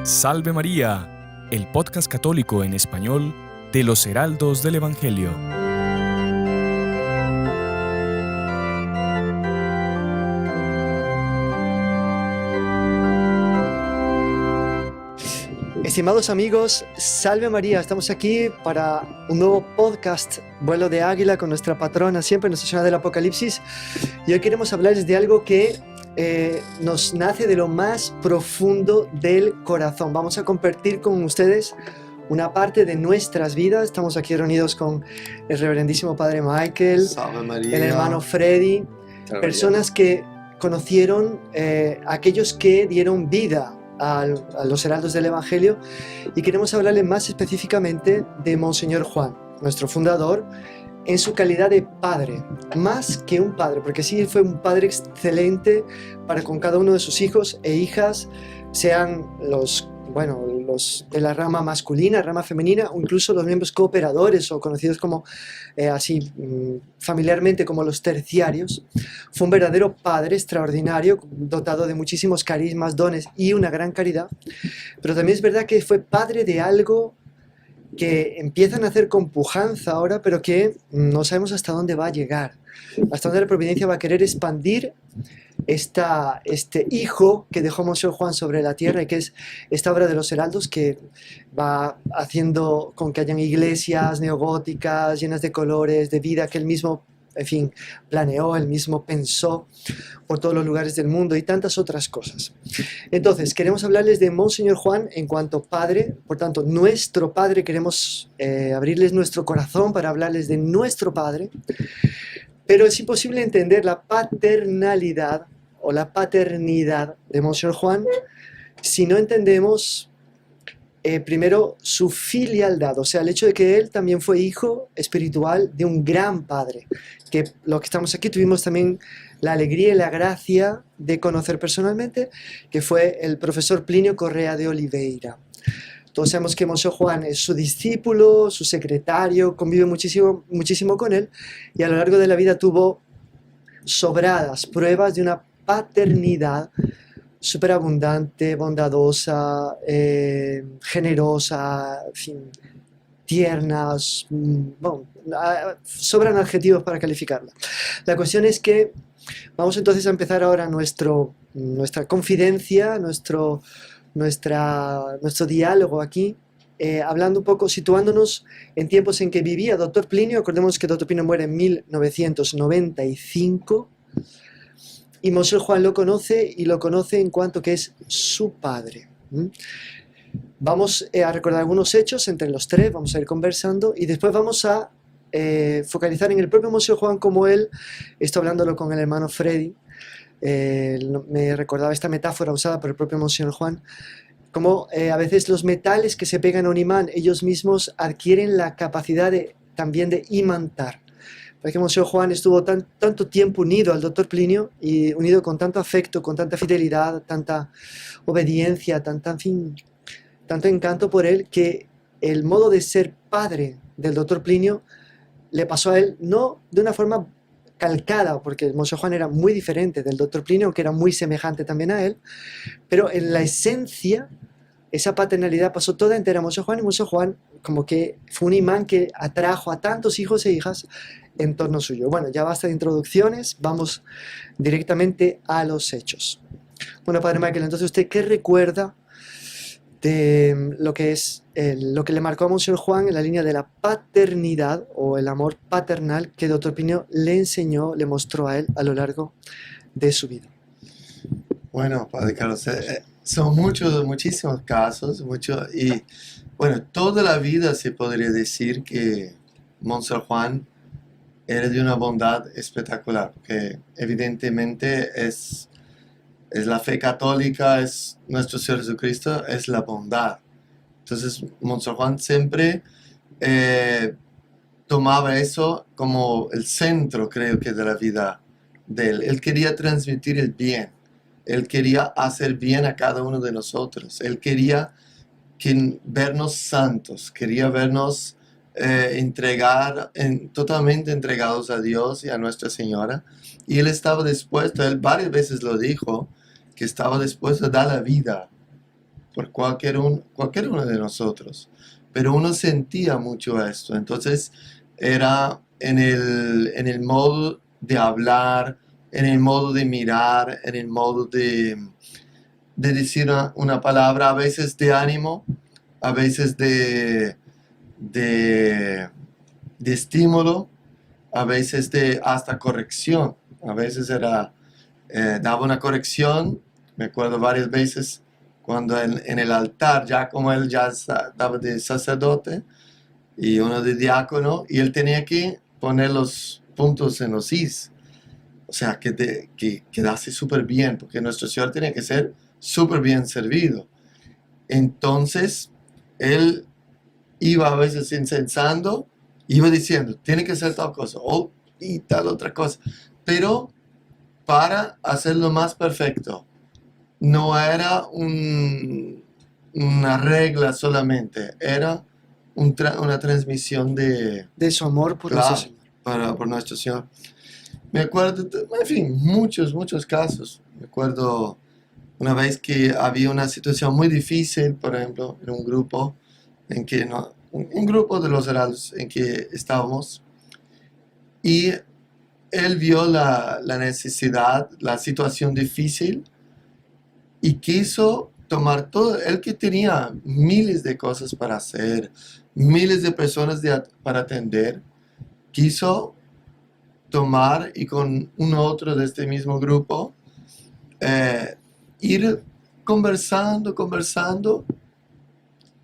Salve María, el podcast católico en español de los Heraldos del Evangelio. Estimados amigos, Salve María, estamos aquí para un nuevo podcast, Vuelo de Águila, con nuestra patrona siempre, Nuestra Señora del Apocalipsis. Y hoy queremos hablarles de algo que nos nace de lo más profundo del corazón. Vamos a compartir con ustedes una parte de nuestras vidas. Estamos aquí reunidos con el reverendísimo Padre Michael, Salve María, el hermano Freddy, personas que conocieron aquellos que dieron vida a los heraldos del Evangelio, y queremos hablarle más específicamente de Monseñor Juan, nuestro fundador, en su calidad de padre, más que un padre, porque sí fue un padre excelente para con cada uno de sus hijos e hijas, sean los de la rama masculina, rama femenina, o incluso los miembros cooperadores o conocidos como familiarmente como los terciarios. Fue un verdadero padre extraordinario, dotado de muchísimos carismas, dones y una gran caridad, pero también es verdad que fue padre de algo que empiezan a hacer con pujanza ahora, pero que no sabemos hasta dónde va a llegar, hasta dónde la providencia va a querer expandir este hijo que dejó Monseñor Juan sobre la tierra, y que es esta obra de los heraldos, que va haciendo con que hayan iglesias neogóticas llenas de colores, de vida, que él mismo, en fin, planeó, él mismo pensó por todos los lugares del mundo, y tantas otras cosas. Entonces, queremos hablarles de Monseñor Juan en cuanto padre, por tanto, nuestro padre. Queremos abrirles nuestro corazón para hablarles de nuestro padre, pero es imposible entender la paternalidad o la paternidad de Monseñor Juan si no entendemos primero su filialdad, o sea, el hecho de que él también fue hijo espiritual de un gran padre, que los que estamos aquí tuvimos también la alegría y la gracia de conocer personalmente, que fue el profesor Plinio Correa de Oliveira. Todos sabemos que Monseñor Juan es su discípulo, su secretario, convive muchísimo, muchísimo con él, y a lo largo de la vida tuvo sobradas pruebas de una paternidad superabundante, bondadosa, generosa, en fin, tiernas, sobran adjetivos para calificarla. La cuestión es que vamos entonces a empezar ahora nuestra confidencia, nuestro diálogo aquí, hablando un poco, situándonos en tiempos en que vivía Dr. Plinio. Acordemos que Dr. Plinio muere en 1995, y Monseñor Juan lo conoce, y lo conoce en cuanto que es su padre. Vamos a recordar algunos hechos entre los tres, vamos a ir conversando, y después vamos a focalizar en el propio Monseñor Juan, como él, estoy hablándolo con el hermano Freddy, me recordaba esta metáfora usada por el propio Monseñor Juan, como a veces los metales que se pegan a un imán, ellos mismos adquieren la capacidad también de imantar. Porque Monseñor Juan estuvo tanto tiempo unido al Dr. Plinio, y unido con tanto afecto, con tanta fidelidad, tanta obediencia, tanto encanto por él, que el modo de ser padre del Dr. Plinio le pasó a él, no de una forma calcada, porque el Monseñor Juan era muy diferente del Dr. Plinio, aunque era muy semejante también a él, pero en la esencia esa paternalidad pasó toda entera a Monseñor Juan, y Monseñor Juan como que fue un imán que atrajo a tantos hijos e hijas en torno suyo. Bueno, ya basta de introducciones, vamos directamente a los hechos. Bueno, Padre Michael, entonces, ¿usted qué recuerda de lo que es lo que le marcó a Monseñor Juan en la línea de la paternidad o el amor paternal que Dr. Plinio le enseñó, le mostró a él a lo largo de su vida? Bueno, Padre Carlos, son muchísimos casos, y bueno, toda la vida se podría decir que Monseñor Juan era de una bondad espectacular, porque evidentemente es la fe católica, es nuestro Señor Jesucristo, es la bondad. Entonces, Monseñor Juan siempre tomaba eso como el centro, creo que, de la vida de él. Él quería transmitir el bien. Él quería hacer bien a cada uno de nosotros. Él quería vernos santos, quería vernos totalmente entregados a Dios y a Nuestra Señora. Y él estaba dispuesto, él varias veces lo dijo, que estaba dispuesto a dar la vida por cualquier uno de nosotros, pero uno sentía mucho esto. Entonces era en el modo de hablar, en el modo de mirar, en el modo de decir una palabra, a veces de ánimo, a veces de estímulo, a veces de hasta corrección. A veces daba una corrección. Me acuerdo varias veces cuando en el altar, ya como él ya estaba de sacerdote y uno de diácono, y él tenía que poner los puntos en los is. O sea, que quedase súper bien, porque nuestro Señor tenía que ser súper bien servido. Entonces, él iba a veces incensando, iba diciendo, tiene que ser tal cosa, y tal otra cosa. Pero para hacerlo más perfecto, no era una regla solamente, era una transmisión de su amor por claro, nuestro Señor. por nuestro Señor. Me acuerdo, en fin, muchos casos. Me acuerdo una vez que había una situación muy difícil, por ejemplo, en un grupo, un grupo de los heraldos en que estábamos, y él vio la necesidad, la situación difícil, y quiso tomar todo, él que tenía miles de cosas para hacer, miles de personas para atender, quiso tomar y con uno otro de este mismo grupo, ir conversando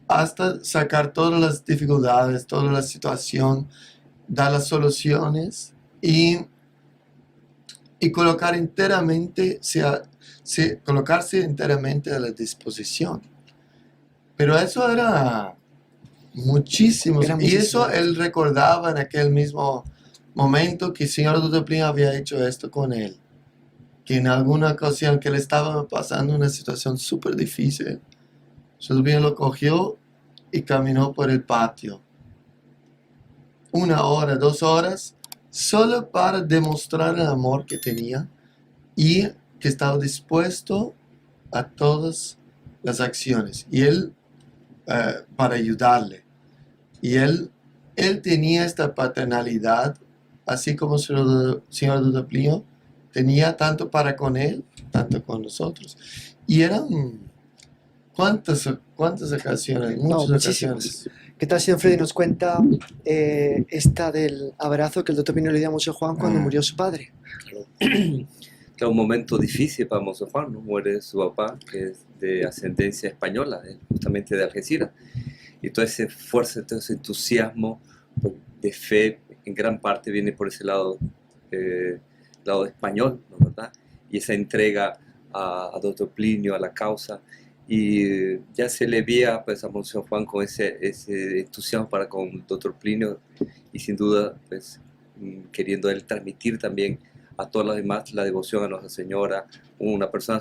hasta sacar todas las dificultades, toda la situación, dar las soluciones y colocarse enteramente a la disposición. Pero eso era muchísimo. Y eso él recordaba en aquel mismo momento que el señor Dutoplin había hecho esto con él. Que en alguna ocasión que le estaba pasando una situación súper difícil, Dutoplin lo cogió y caminó por el patio. 1 hora, 2 horas, solo para demostrar el amor que tenía y que estaba dispuesto a todas las acciones. Y él, para ayudarle. Y él tenía esta paternalidad, así como el señor Dutoplin tenía tanto para con él, tanto con nosotros. Y eran cuántas ocasiones, muchas ocasiones. ¿Qué tal si don Freddy nos cuenta esta del abrazo que el doctor Pino le dio a Monseñor Juan cuando murió su padre? Claro, un momento difícil para Monseñor Juan, ¿no? Muere su papá, que es de ascendencia española, justamente de Algeciras. Y toda esa fuerza, todo ese entusiasmo de fe, en gran parte viene por ese lado español, ¿no? ¿Verdad? Y esa entrega a doctor Plinio, a la causa. Y ya se le veía pues, a Monseñor Juan con ese entusiasmo para con el doctor Plinio y sin duda pues, queriendo él transmitir también a todos los demás la devoción a Nuestra Señora, una persona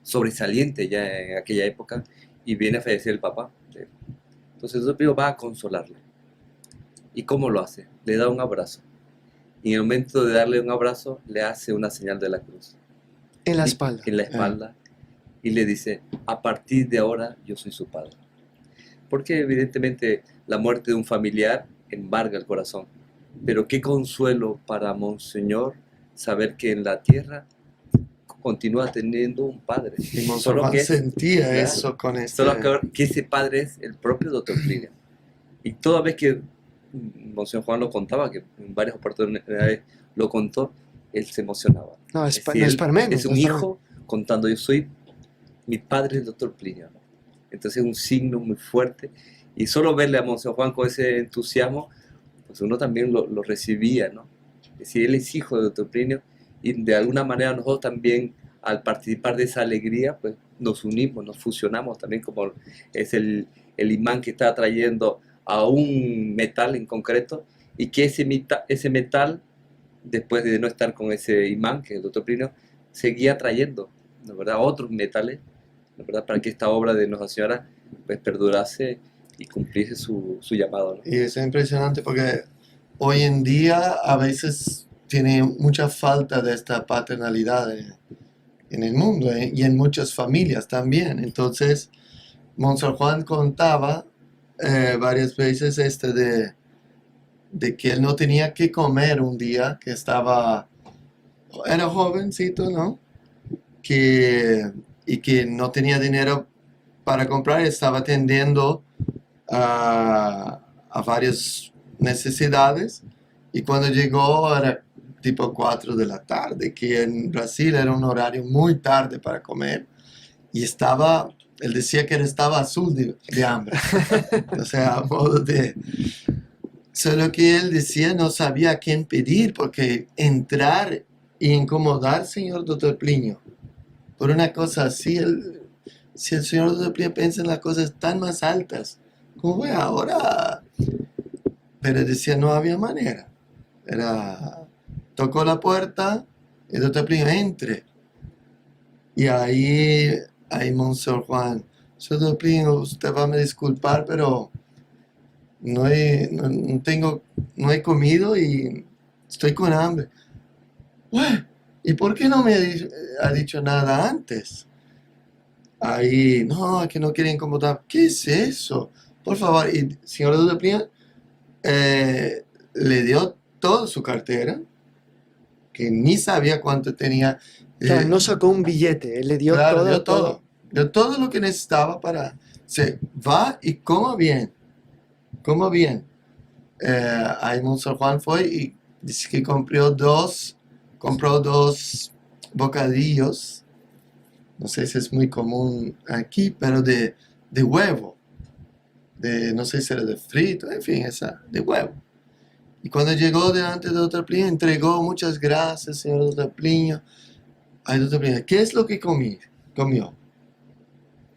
sobresaliente ya en aquella época, y viene a fallecer el papá. Entonces el doctor Plinio va a consolarle. ¿Y cómo lo hace? Le da un abrazo. Y en el momento de darle un abrazo, le hace una señal de la cruz. En la espalda. En la espalda. Y le dice, a partir de ahora yo soy su padre. Porque evidentemente la muerte de un familiar embarga el corazón. Pero qué consuelo para Monseñor saber que en la tierra continúa teniendo un padre. Y Monseñor Juan sentía claro, eso con este... Solo que ese padre es el propio doctor Plinio. Y toda vez que Monseñor Juan lo contaba, que en varias oportunidades lo contó, él se emocionaba. No, es para menos. Es un hijo contando, yo soy... Mi padre es el doctor Plinio, ¿no? Entonces es un signo muy fuerte. Y solo verle a Monseñor Juan con ese entusiasmo, pues uno también lo recibía, ¿no? Es decir, él es hijo del doctor Plinio y de alguna manera nosotros también, al participar de esa alegría, pues nos unimos, nos fusionamos también como es el imán que está atrayendo a un metal en concreto y que ese metal, después de no estar con ese imán, que es el doctor Plinio, seguía atrayendo, ¿no? ¿Verdad? Otros metales, ¿no? ¿Verdad? Para que esta obra de Nuestra Señora pues, perdurase y cumpliese su llamado, ¿no? Y es impresionante porque hoy en día a veces tiene mucha falta de esta paternalidad en el mundo y en muchas familias también. Entonces, Monseñor Juan contaba varias veces de que él no tenía que comer un día, que era jovencito, ¿no? Y que no tenía dinero para comprar, estaba atendiendo a varias necesidades, y cuando llegó era tipo 4 de la tarde, que en Brasil era un horario muy tarde para comer, y él decía que él estaba azul de hambre, o sea, a modo de... Solo que él decía no sabía a quién pedir, porque entrar y incomodar, señor Dr. Plinio, por una cosa así, si el señor Dr. Plinio piensa en las cosas tan más altas, ¿cómo voy ahora? Pero decía no había manera. Tocó la puerta, el Dr. Plinio, entre. Y ahí Monseñor Juan, señor Dr. Plinio, usted va a me disculpar, pero no he comido y estoy con hambre. Bueno, ¿y por qué no me ha dicho nada antes? Ahí, no, que no quiere incomodar. ¿Qué es eso? Por favor, y el señor Dr. Plinio le dio toda su cartera, que ni sabía cuánto tenía. Claro, no sacó un billete, él le dio Claro, todo, dio todo. Dio todo lo que necesitaba para... va y coma bien. Coma bien. Ahí Monseñor Juan fue y dice que compró dos bocadillos. No sé si es muy común aquí, pero de huevo. No sé si era de frito, en fin, de huevo. Y cuando llegó delante de Dr. Plinio, entregó muchas gracias, señor Dr. Plinio. Ay, Dr. Plinio, ¿qué es lo que comió?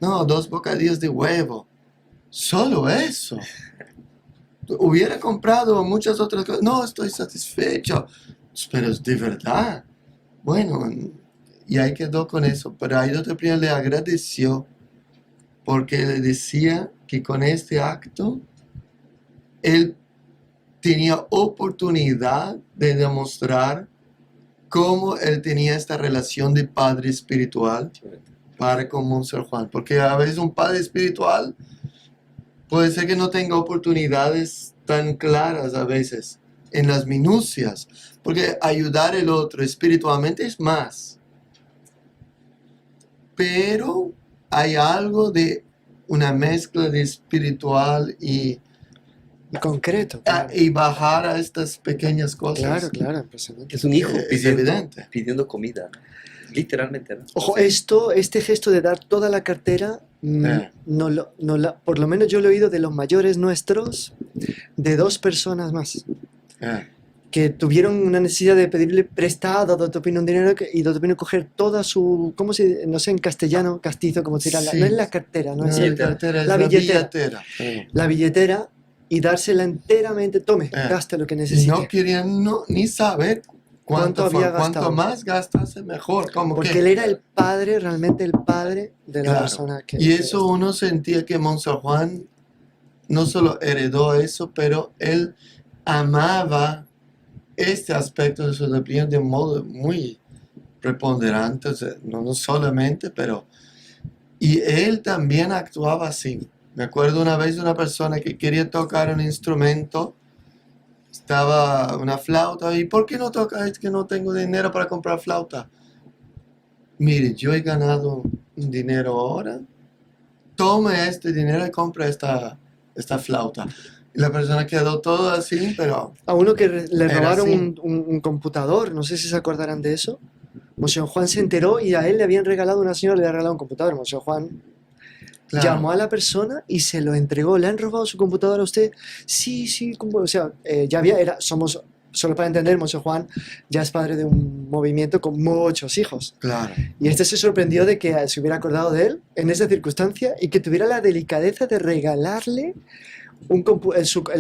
No, 2 bocadillos de huevo. Solo eso. Hubiera comprado muchas otras cosas. No, estoy satisfecho. Pero es de verdad. Bueno, y ahí quedó con eso. Pero ahí Dr. Plinio le agradeció, porque le decía que con este acto él tenía oportunidad de demostrar cómo él tenía esta relación de padre espiritual para con Monseñor Juan. Porque a veces un padre espiritual puede ser que no tenga oportunidades tan claras a veces en las minucias, porque ayudar al otro espiritualmente es más. Pero hay algo de una mezcla de espiritual y concreto. Claro. Y bajar a estas pequeñas cosas. Claro, impresionante. Es un hijo Es evidente. pidiendo comida, ¿no? Literalmente, ¿no? Ojo, este gesto de dar toda la cartera, por lo menos yo lo he oído de los mayores nuestros, de 2 personas más, que tuvieron una necesidad de pedirle prestado a Dr. Plinio un dinero y Dr. Plinio coger toda su, no sé en castellano, castizo, como se dirá, Sí. no es la cartera, no es la billetera. La billetera, y dársela enteramente, tome, gaste lo que Y necesite. no querían ni saber cuánto había gastado. Cuanto más gastase, mejor. Porque él era el padre, realmente el padre de la Claro. persona que... Y eso uno sentía que Monseñor Juan no solo heredó eso, pero él amaba este aspecto de su doctrina de un modo muy preponderante, o sea, no solamente, pero... Y él también actuaba así. Me acuerdo una vez de una persona que quería tocar un instrumento, estaba una flauta, y ¿por qué no toca? Es que no tengo dinero para comprar flauta. Mire, yo he ganado un dinero ahora, tome este dinero y compra esta flauta. Y la persona quedó todo así, pero... A uno que le Era robaron así. un computador, no sé si se acordarán de eso. Monseñor Juan se enteró y a él le habían regalado, una señora le había regalado un computador. Monseñor Juan Claro. llamó a la persona y se lo entregó. ¿Le han robado su computadora a usted? Sí, o sea, ya somos, solo para entender, Monseñor Juan ya es padre de un movimiento con muchos hijos. Claro. Y este se sorprendió de que se hubiera acordado de él en esa circunstancia y que tuviera la delicadeza de regalarle el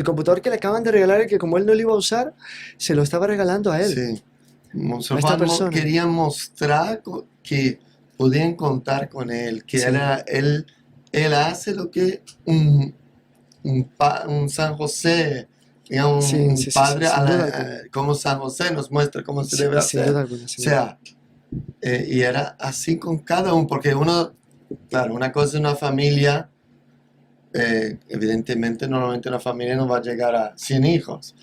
computador que le acaban de regalar, y que como él no lo iba a usar, se lo estaba regalando a él. Sí. Monseñor A esta Juan persona. quería mostrar que podían contar con él, que Sí. él hace lo que un San José, digamos, Sí, un sí, sí, padre sin duda alguna. como San José nos muestra cómo se Sí, debe sin hacer. duda alguna, O sin duda. sea, Y era así con cada uno, porque uno, claro, una cosa es una familia, evidentemente normalmente una familia no va a llegar a 100 hijos.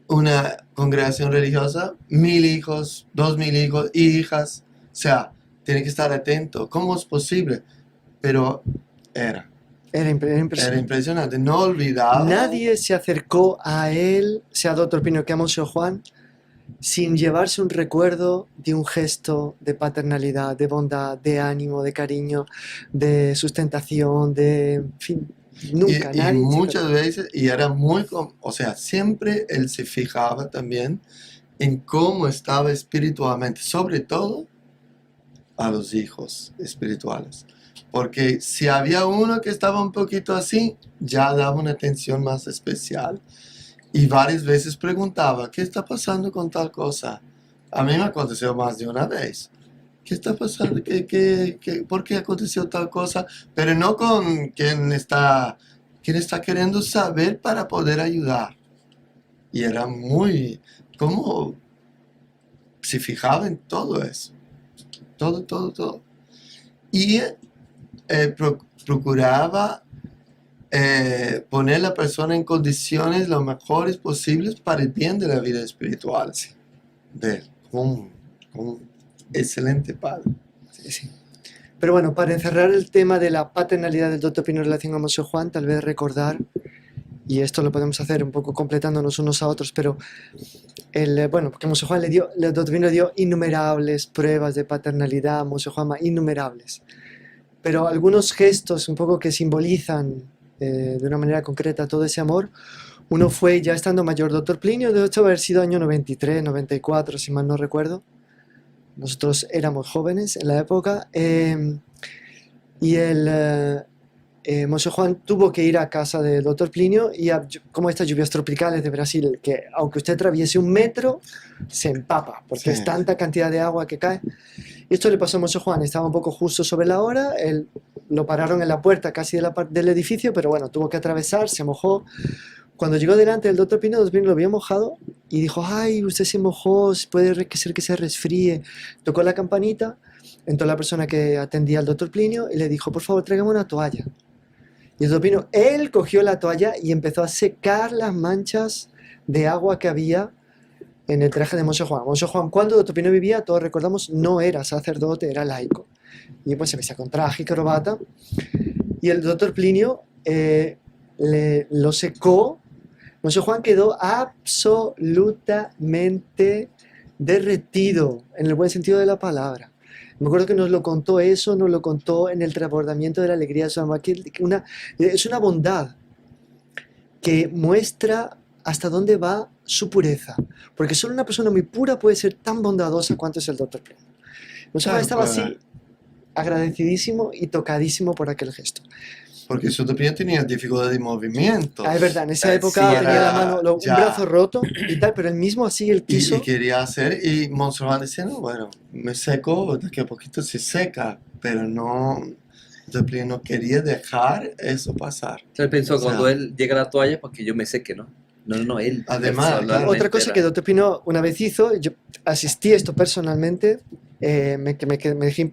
Una congregación religiosa, 1000 hijos, 2000 hijos, hijas, o sea, tiene que estar atento. ¿Cómo es posible? Pero era Era impresionante. impresionante. No olvidaba. Nadie se acercó a él, sea Dr. Pino que a Monseñor Juan, sin llevarse un recuerdo de un gesto de paternalidad, de bondad, de ánimo, de cariño, de sustentación, de... En fin, nunca, Y nadie. muchas veces, y era muy, o sea, siempre él se fijaba también en cómo estaba espiritualmente, sobre todo a los hijos espirituales. Porque si había uno que estaba un poquito así, ya daba una atención más especial. Y varias veces preguntaba, ¿qué está pasando con tal cosa? A mí me aconteció más de una vez. ¿Qué está pasando? ¿Por qué aconteció tal cosa? Pero no con quien está queriendo saber para poder ayudar. Y era muy, como se fijaba en todo eso. Todo. Y procuraba poner a la persona en condiciones lo mejores posibles para el bien de la vida espiritual de él. Un excelente padre. Sí. Pero bueno, para encerrar el tema de la paternalidad del Dr. Pino en relación a Monseñor Juan, tal vez recordar, y esto lo podemos hacer un poco completándonos unos a otros, pero porque Monseñor Juan el Dr. Pino le dio innumerables pruebas de paternalidad a Monseñor Juanma, innumerables. Pero algunos gestos un poco que simbolizan de una manera concreta todo ese amor. Uno fue ya estando mayor, Dr. Plinio, de hecho haber sido año 93, 94, si mal no recuerdo. Nosotros éramos jóvenes en la época. Y Monseñor Juan tuvo que ir a casa del Dr. Plinio y como estas lluvias tropicales de Brasil, que aunque usted atraviese 1 metro, se empapa, porque es tanta cantidad de agua que cae. Y esto le pasó a Monseñor Juan, estaba un poco justo sobre la hora, lo pararon en la puerta casi del edificio, pero bueno, tuvo que atravesar, se mojó. Cuando llegó delante del Dr. Pino, el Dr. Pino lo vio mojado y dijo, ay, usted se mojó, puede ser que se resfríe. Tocó la campanita, entró la persona que atendía al Dr. Plinio y le dijo, por favor, tráigame una toalla. Y el Dr. Pino, él cogió la toalla y empezó a secar las manchas de agua que había en el traje de Monseñor Juan. Monseñor Juan, cuando Dr. Pino vivía, todos recordamos, no era sacerdote, era laico. Y pues se vestía con traje y corbata. Y el Dr. Plinio lo secó. Monseñor Juan quedó absolutamente derretido, en el buen sentido de la palabra. Me acuerdo que nos lo contó en el transbordamiento de la alegría de su alma, que es una bondad que muestra hasta dónde va su pureza, porque solo una persona muy pura puede ser tan bondadosa cuanto es el Dr. Plinio. Monseñor Juan estaba así, agradecidísimo y tocadísimo por aquel gesto. Porque su Plinio tenía dificultad de movimiento. Es verdad, en esa época tenía la mano, un brazo roto y tal, pero él mismo así, él quiso. Y quería hacer, y Monseñor Juan decía, no, bueno, me seco, de que a poquito se seca, pero no, el Plinio no quería dejar eso pasar. Él pensó, cuando él llega a la toalla, pues que yo me seque, ¿no? No, él. Además, otra cosa que Dr. Pino una vez hizo, yo asistí a esto personalmente, me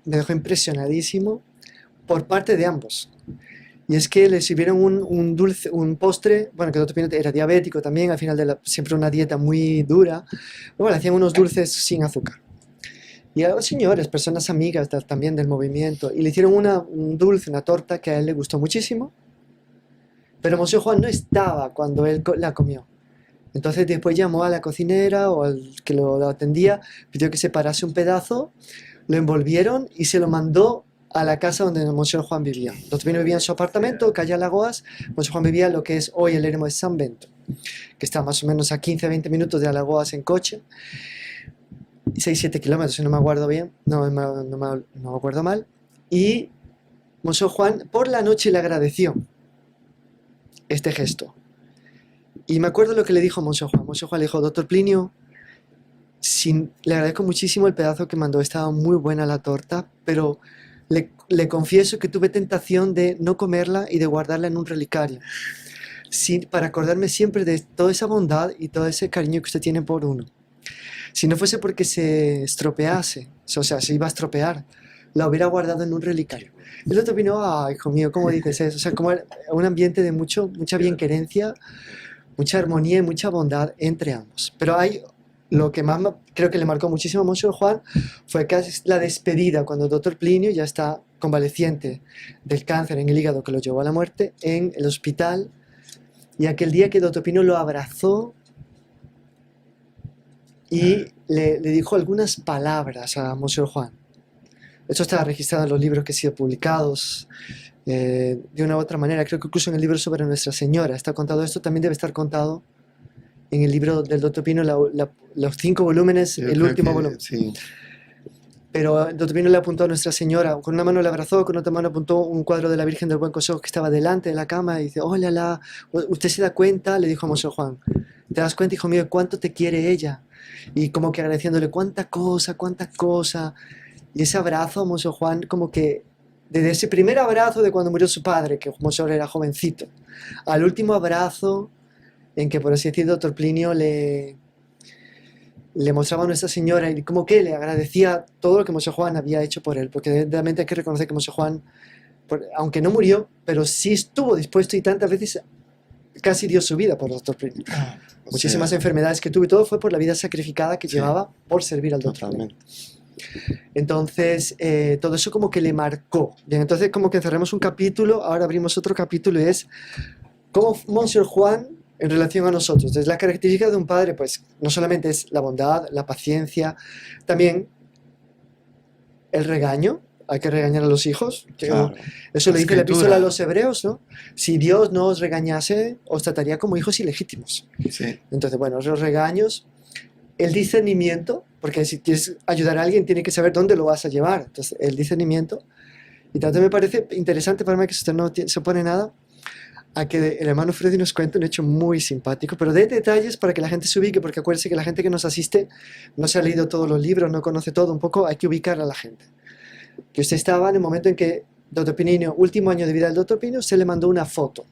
dejó impresionadísimo por parte de ambos. Y es que le sirvieron un dulce, un postre, bueno, que Dr. Pino era diabético también, al final siempre una dieta muy dura. Bueno, le hacían unos dulces sin azúcar. Y a los señores, personas amigas también del movimiento, y le hicieron un dulce, una torta que a él le gustó muchísimo. Pero Monseñor Juan no estaba cuando él la comió. Entonces después llamó a la cocinera o al que lo atendía, pidió que separase un pedazo, lo envolvieron y se lo mandó a la casa donde Monseñor Juan vivía. Dr. Pino vivía en su apartamento, calle Alagoas. Monseñor Juan vivía en lo que es hoy el eremo de San Bento, que está más o menos a 15-20 minutos de Alagoas en coche. 6-7 kilómetros, si no me acuerdo bien, no me acuerdo mal. Y Monseñor Juan por la noche le agradeció este gesto. Y me acuerdo lo que le dijo Monseñor Juan. Monseñor Juan le dijo, Dr. Plinio, le agradezco muchísimo el pedazo que mandó, estaba muy buena la torta, pero le confieso que tuve tentación de no comerla y de guardarla en un relicario, para acordarme siempre de toda esa bondad y todo ese cariño que usted tiene por uno. Si no fuese porque se estropease, o sea, se iba a estropear, la hubiera guardado en un relicario. El doctor Pino, ah, hijo mío, ¿cómo dices eso? O sea, como un ambiente de mucha bienquerencia, mucha armonía y mucha bondad entre ambos. Pero lo que más creo que le marcó muchísimo a Monseñor Juan fue que es la despedida, cuando el doctor Plinio ya está convaleciente del cáncer en el hígado que lo llevó a la muerte, en el hospital, y aquel día que el doctor Pino lo abrazó y le dijo algunas palabras a Monseñor Juan. Esto está registrado en los libros que han sido publicados de una u otra manera. Creo que incluso en el libro sobre Nuestra Señora está contado esto. También debe estar contado en el libro del Dr. Pino, los 5 volúmenes, Yo el creo último que volumen. sí. Pero el Dr. Pino le apuntó a Nuestra Señora. Con una mano le abrazó, con otra mano apuntó un cuadro de la Virgen del Buen Consejo que estaba delante de la cama y dice, hola, usted se da cuenta, le dijo a Monseñor Juan, ¿te das cuenta, hijo mío, cuánto te quiere ella? Y como que agradeciéndole cuánta cosa. Y ese abrazo a Monseñor Juan, como que desde ese primer abrazo de cuando murió su padre, que Monseñor era jovencito, al último abrazo en que, por así decir, el doctor Plinio le mostraba a Nuestra Señora y como que le agradecía todo lo que Monseñor Juan había hecho por él, porque realmente hay que reconocer que Monseñor Juan, aunque no murió, pero sí estuvo dispuesto y tantas veces casi dio su vida por el doctor Plinio. Muchísimas enfermedades que tuvo y todo fue por la vida sacrificada que llevaba por servir al doctor Plinio. Entonces, todo eso como que le marcó. Bien, entonces como que cerramos un capítulo, ahora abrimos otro capítulo y es cómo Monseñor Juan en relación a nosotros. Entonces, la característica de un padre, pues, no solamente es la bondad, la paciencia, también el regaño. Hay que regañar a los hijos. Claro. Eso La le dice la escritura. epístola a los hebreos, ¿no? Si Dios no os regañase, os trataría como hijos ilegítimos. Sí. Entonces, bueno, los regaños, el discernimiento, porque si quieres ayudar a alguien, tiene que saber dónde lo vas a llevar. Entonces, el discernimiento. Y tanto me parece interesante para mí que usted no se opone nada a que el hermano Freddy nos cuente un hecho muy simpático, pero de detalles para que la gente se ubique, porque acuérdense que la gente que nos asiste no se ha leído todos los libros, no conoce todo, un poco hay que ubicar a la gente. Que usted estaba en el momento en que Dr. Pinino, último año de vida del Dr. Pino, se le mandó una foto.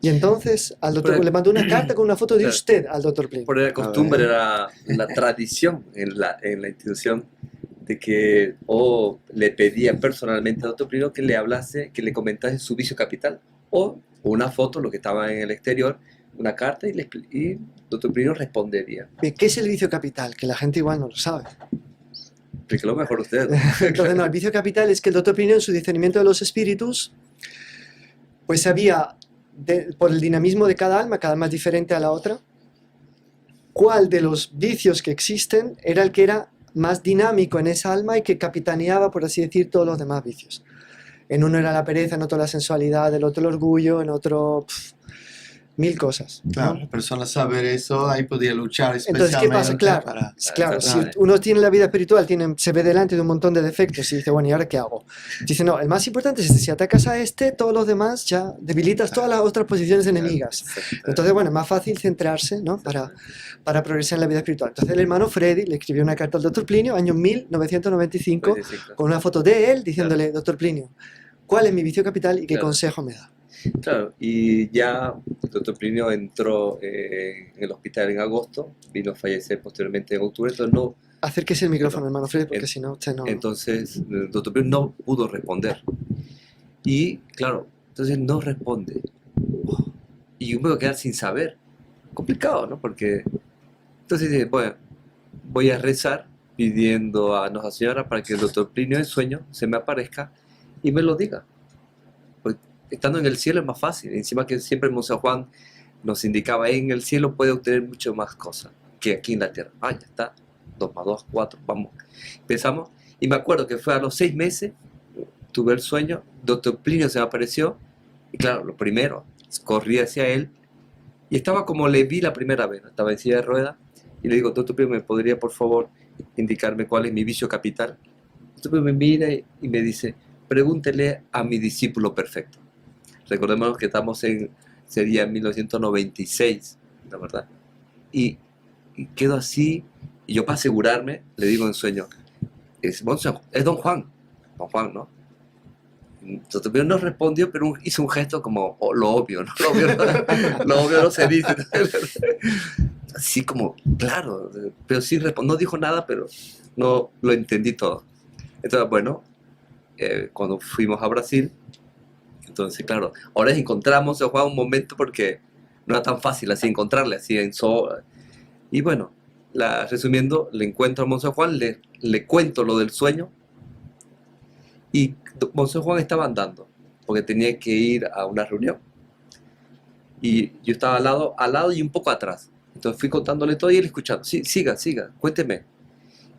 Y entonces al doctor le mandó una carta con una foto de usted al Dr. Pino. Por la costumbre, era la tradición en la institución de que le pedía personalmente al Dr. Pino que le hablase, que le comentase su vicio capital, o una foto, lo que estaba en el exterior, una carta, y Dr. Pino respondería. ¿Qué es el vicio capital? Que la gente igual no lo sabe. Explíquelo mejor usted. Entonces, no, el vicio capital es que el Dr. Pino, en su discernimiento de los espíritus, pues sabía, por el dinamismo de cada alma es diferente a la otra, cuál de los vicios que existen era el que era más dinámico en esa alma y que capitaneaba, por así decir, todos los demás vicios. En uno era la pereza, en otro la sensualidad, en otro el orgullo, en otro mil cosas, ¿no? Claro, la persona saber eso, ahí podía luchar Entonces, especialmente ¿qué pasa? Claro, para... si uno tiene la vida espiritual, se ve delante de un montón de defectos y dice, bueno, ¿y ahora qué hago? Dice, no, el más importante es si atacas a todos los demás ya debilitas todas las otras posiciones enemigas. Entonces, bueno, es más fácil centrarse, ¿no? para progresar en la vida espiritual. Entonces, el hermano Freddy le escribió una carta al doctor Plinio, año 1995, con una foto de él diciéndole, doctor Plinio, ¿cuál es mi vicio capital y qué consejo me da? Claro, y ya el doctor Plinio entró en el hospital en agosto, vino a fallecer posteriormente en octubre, entonces no... Acérquese el micrófono, hermano Freddy, porque si no, usted no... Entonces, el doctor Plinio no pudo responder. Y, claro, entonces no responde. Y yo me voy a quedar sin saber. Complicado, ¿no? Porque... Entonces dije, bueno, voy a rezar pidiendo a Nuestra Señora para que el doctor Plinio en sueño se me aparezca y me lo diga. Estando en el cielo es más fácil. Encima que siempre Monseñor Juan nos indicaba, en el cielo puede obtener mucho más cosas que aquí en la tierra. Ya está, 2 más 2, 4, vamos. Empezamos, y me acuerdo que fue a los 6 meses, tuve el sueño, doctor Plinio se me apareció, y claro, lo primero, corrí hacia él, y estaba como le vi la primera vez, estaba en silla de ruedas, y le digo, doctor Plinio, ¿me podría por favor indicarme cuál es mi vicio capital? El doctor Plinio me mira y me dice, pregúntele a mi discípulo perfecto. Recordemos que sería en 1996, la verdad. Y quedo así, y yo para asegurarme, le digo en sueño, es don Juan, ¿no? Entonces no respondió, pero hizo un gesto como lo obvio, ¿no? Lo obvio no se dice. así como, claro, pero sí no dijo nada, pero no lo entendí todo. Entonces, bueno, cuando fuimos a Brasil, entonces, claro, ahora encontramos a Juan un momento porque no era tan fácil así encontrarle, así en y bueno, resumiendo, le encuentro a Monseñor Juan, le cuento lo del sueño, y Monseñor Juan estaba andando, porque tenía que ir a una reunión. Y yo estaba al lado y un poco atrás. Entonces fui contándole todo y él escuchando. Sí, siga, cuénteme.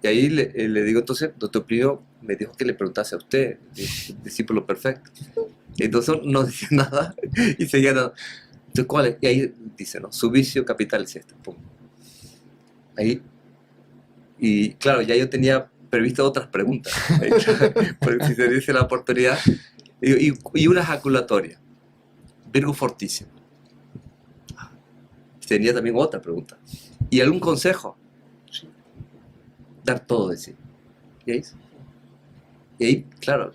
Y ahí le digo, entonces, doctor Plinio me dijo que le preguntase a usted, discípulo perfecto. Entonces no decía nada y seguía dando. Entonces, ¿cuál es? Y ahí dice, no, su vicio capital es este. Pum. Ahí. Y claro, ya yo tenía previsto otras preguntas. Ahí, porque si se dice la oportunidad. Y una ejaculatoria. Virgo fortísimo. Tenía también otra pregunta. ¿Y algún consejo? Sí. Dar todo de sí. Y ahí, claro,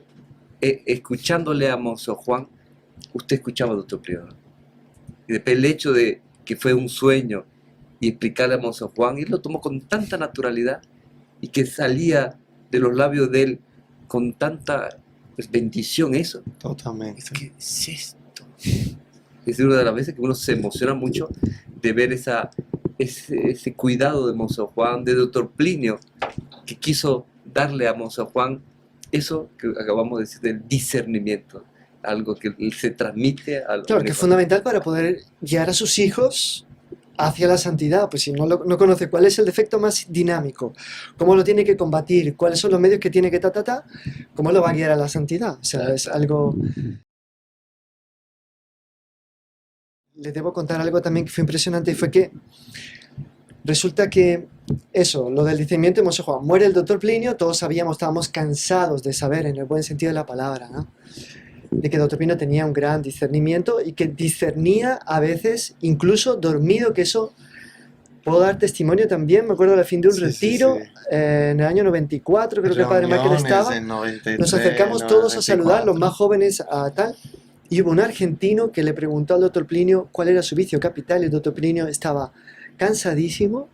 escuchándole a Monseñor Juan, usted escuchaba al doctor Plinio, ¿no? Y después el hecho de que fue un sueño y explicarle a Monseñor Juan, y él lo tomó con tanta naturalidad y que salía de los labios de él con tanta bendición eso. Totalmente. Es que es esto. Es una de las veces que uno se emociona mucho de ver ese cuidado de Monseñor Juan, de doctor Plinio, que quiso darle a Monseñor Juan eso que acabamos de decir del discernimiento, algo que se transmite al... Claro, que es fundamental para poder guiar a sus hijos hacia la santidad, pues si no conoce cuál es el defecto más dinámico, cómo lo tiene que combatir, cuáles son los medios que tiene que cómo lo va a guiar a la santidad. O sea, es algo... Les debo contar algo también que fue impresionante, y fue que resulta que eso, lo del discernimiento de Monseñor Juan, muere el doctor Plinio, todos sabíamos, estábamos cansados de saber, en el buen sentido de la palabra, ¿no?, de que el doctor Plinio tenía un gran discernimiento y que discernía a veces incluso dormido, que eso puedo dar testimonio también. Me acuerdo al fin de un retiro, en el año 94, creo que el padre Michael estaba, 93, nos acercamos todos 94. a saludar, los más jóvenes a tal. Y hubo un argentino que le preguntó al doctor Plinio cuál era su vicio capital, y el doctor Plinio estaba cansadísimo,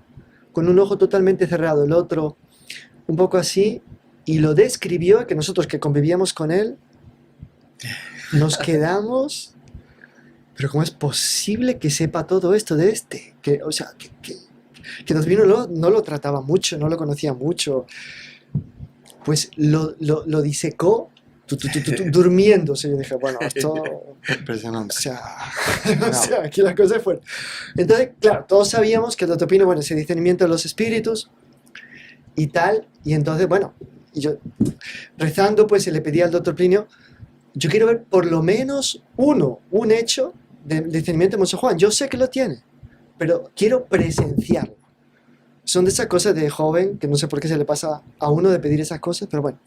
con un ojo totalmente cerrado, el otro un poco así, y lo describió, que nosotros que convivíamos con él, nos quedamos, pero ¿cómo es posible que sepa todo esto de este? Que, o sea, que doctor Plinio no lo trataba mucho, no lo conocía mucho, pues lo disecó, durmiéndose. Yo dije, bueno, esto... Impresionante. O sea, aquí la cosa es fuerte. Entonces, claro, todos sabíamos que el doctor Plinio, bueno, ese discernimiento de los espíritus y tal, y entonces, bueno, y yo rezando, pues le pedí al doctor Plinio, yo quiero ver por lo menos un hecho de discernimiento de Monseñor Juan. Yo sé que lo tiene, pero quiero presenciarlo. Son de esas cosas de joven, que no sé por qué se le pasa a uno de pedir esas cosas, pero bueno.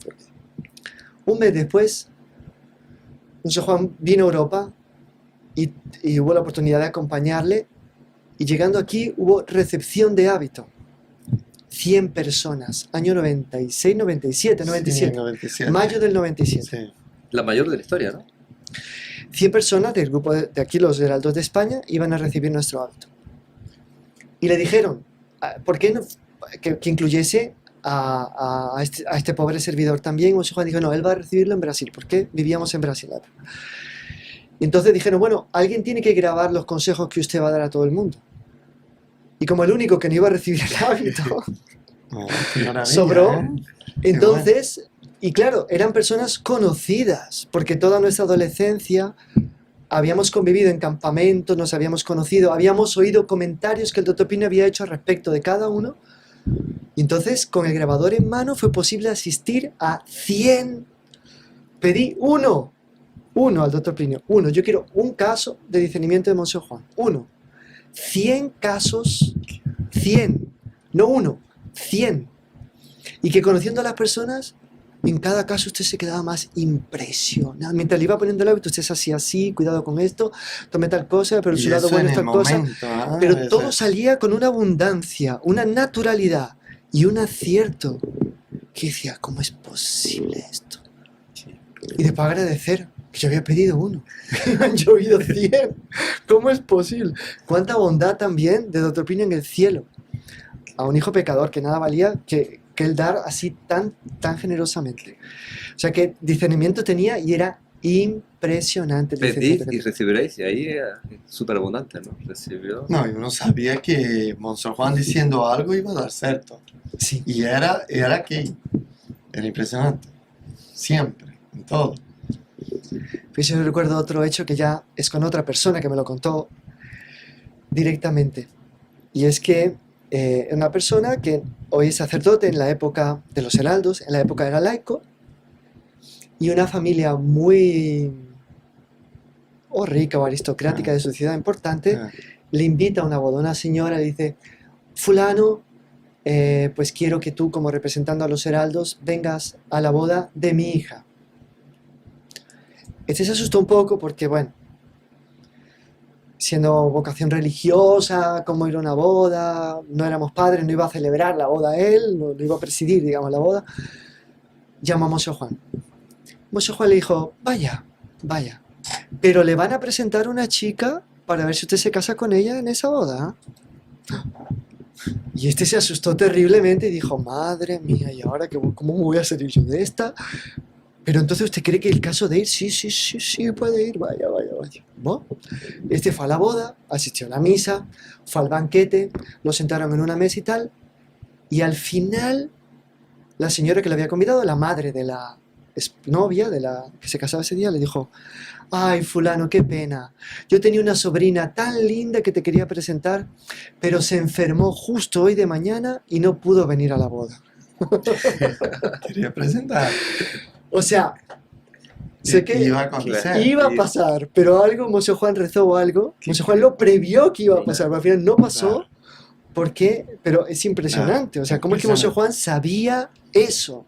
Un mes después, Monseñor Juan vino a Europa y hubo la oportunidad de acompañarle, y llegando aquí hubo recepción de hábito. 100 personas, año 96, 97, 97, Sí, 97. mayo del 97. Sí. La mayor de la historia, ¿no? 100 personas del grupo de aquí, los heraldos de España, iban a recibir nuestro hábito. Y le dijeron, ¿por qué no que incluyese a este pobre servidor también? Y Monseñor Juan dijo, no, él va a recibirlo en Brasil, porque vivíamos en Brasil. Y entonces dijeron, bueno, alguien tiene que grabar los consejos que usted va a dar a todo el mundo. Y como el único que no iba a recibir el hábito, Qué maravilla, sobró. ¿eh? Entonces, y claro, eran personas conocidas, porque toda nuestra adolescencia habíamos convivido en campamentos, nos habíamos conocido, habíamos oído comentarios que el doctor Plinio había hecho respecto de cada uno. Y entonces, con el grabador en mano, fue posible asistir a 100. Pedí uno al doctor Plinio, uno. Yo quiero un caso de discernimiento de Monseñor Juan, uno. 100 casos, 100, no uno, 100. Y que conociendo a las personas, en cada caso usted se quedaba más impresionado. Mientras le iba poniendo el hábito, usted se hacía así, cuidado con esto, tome tal cosa, pero su lado bueno es tal cosa. Pero todo salía con una abundancia, una naturalidad y un acierto que decía, ¿cómo es posible esto? Y después agradecer, que yo había pedido uno. Me han llovido 100. ¿Cómo es posible? Cuánta bondad también de Dr. Plinio en el cielo. A un hijo pecador que nada valía que él dar así tan generosamente. O sea, que discernimiento tenía y era impresionante el Pedid discernimiento que y tenía. recibiréis, y ahí es súper abundante, ¿no? Recibió. No, y uno sabía que Monseñor Juan diciendo algo iba a dar cierto. Sí. Y era que era impresionante. Siempre, en todo. Pues yo recuerdo otro hecho que ya es con otra persona que me lo contó directamente. Y es que una persona que hoy es sacerdote en la época de los heraldos, en la época era laico, y una familia muy rica o aristocrática de su ciudad importante, Ah, le invita a una boda. Una señora le dice, fulano, pues quiero que tú, como representando a los heraldos, vengas a la boda de mi hija. Este se asustó un poco porque, bueno, siendo vocación religiosa, cómo ir a una boda, no éramos padres, no iba a celebrar la boda él, no iba a presidir, digamos, la boda. Llamó a Monseñor Juan. Monseñor Juan le dijo, vaya, pero le van a presentar una chica para ver si usted se casa con ella en esa boda. Y este se asustó terriblemente y dijo, madre mía, ¿y ahora cómo me voy a salir yo de esta? Pero entonces usted cree que el caso de ir, sí, puede ir, vaya. ¿No? Este fue a la boda, asistió a la misa, fue al banquete, lo sentaron en una mesa y tal, y al final la señora que le había convidado, la madre de la novia, de la que se casaba ese día, le dijo, ay, fulano, qué pena, yo tenía una sobrina tan linda que te quería presentar, pero se enfermó justo hoy de mañana y no pudo venir a la boda. quería presentar. O sea, sé que Iba a acontecer. iba a pasar, pero algo, Monseñor Juan rezó o algo, Monseñor Juan lo previó que iba a pasar, pero al final no pasó, Claro. porque, pero es impresionante, o sea, ¿cómo es que Monseñor Juan sabía eso?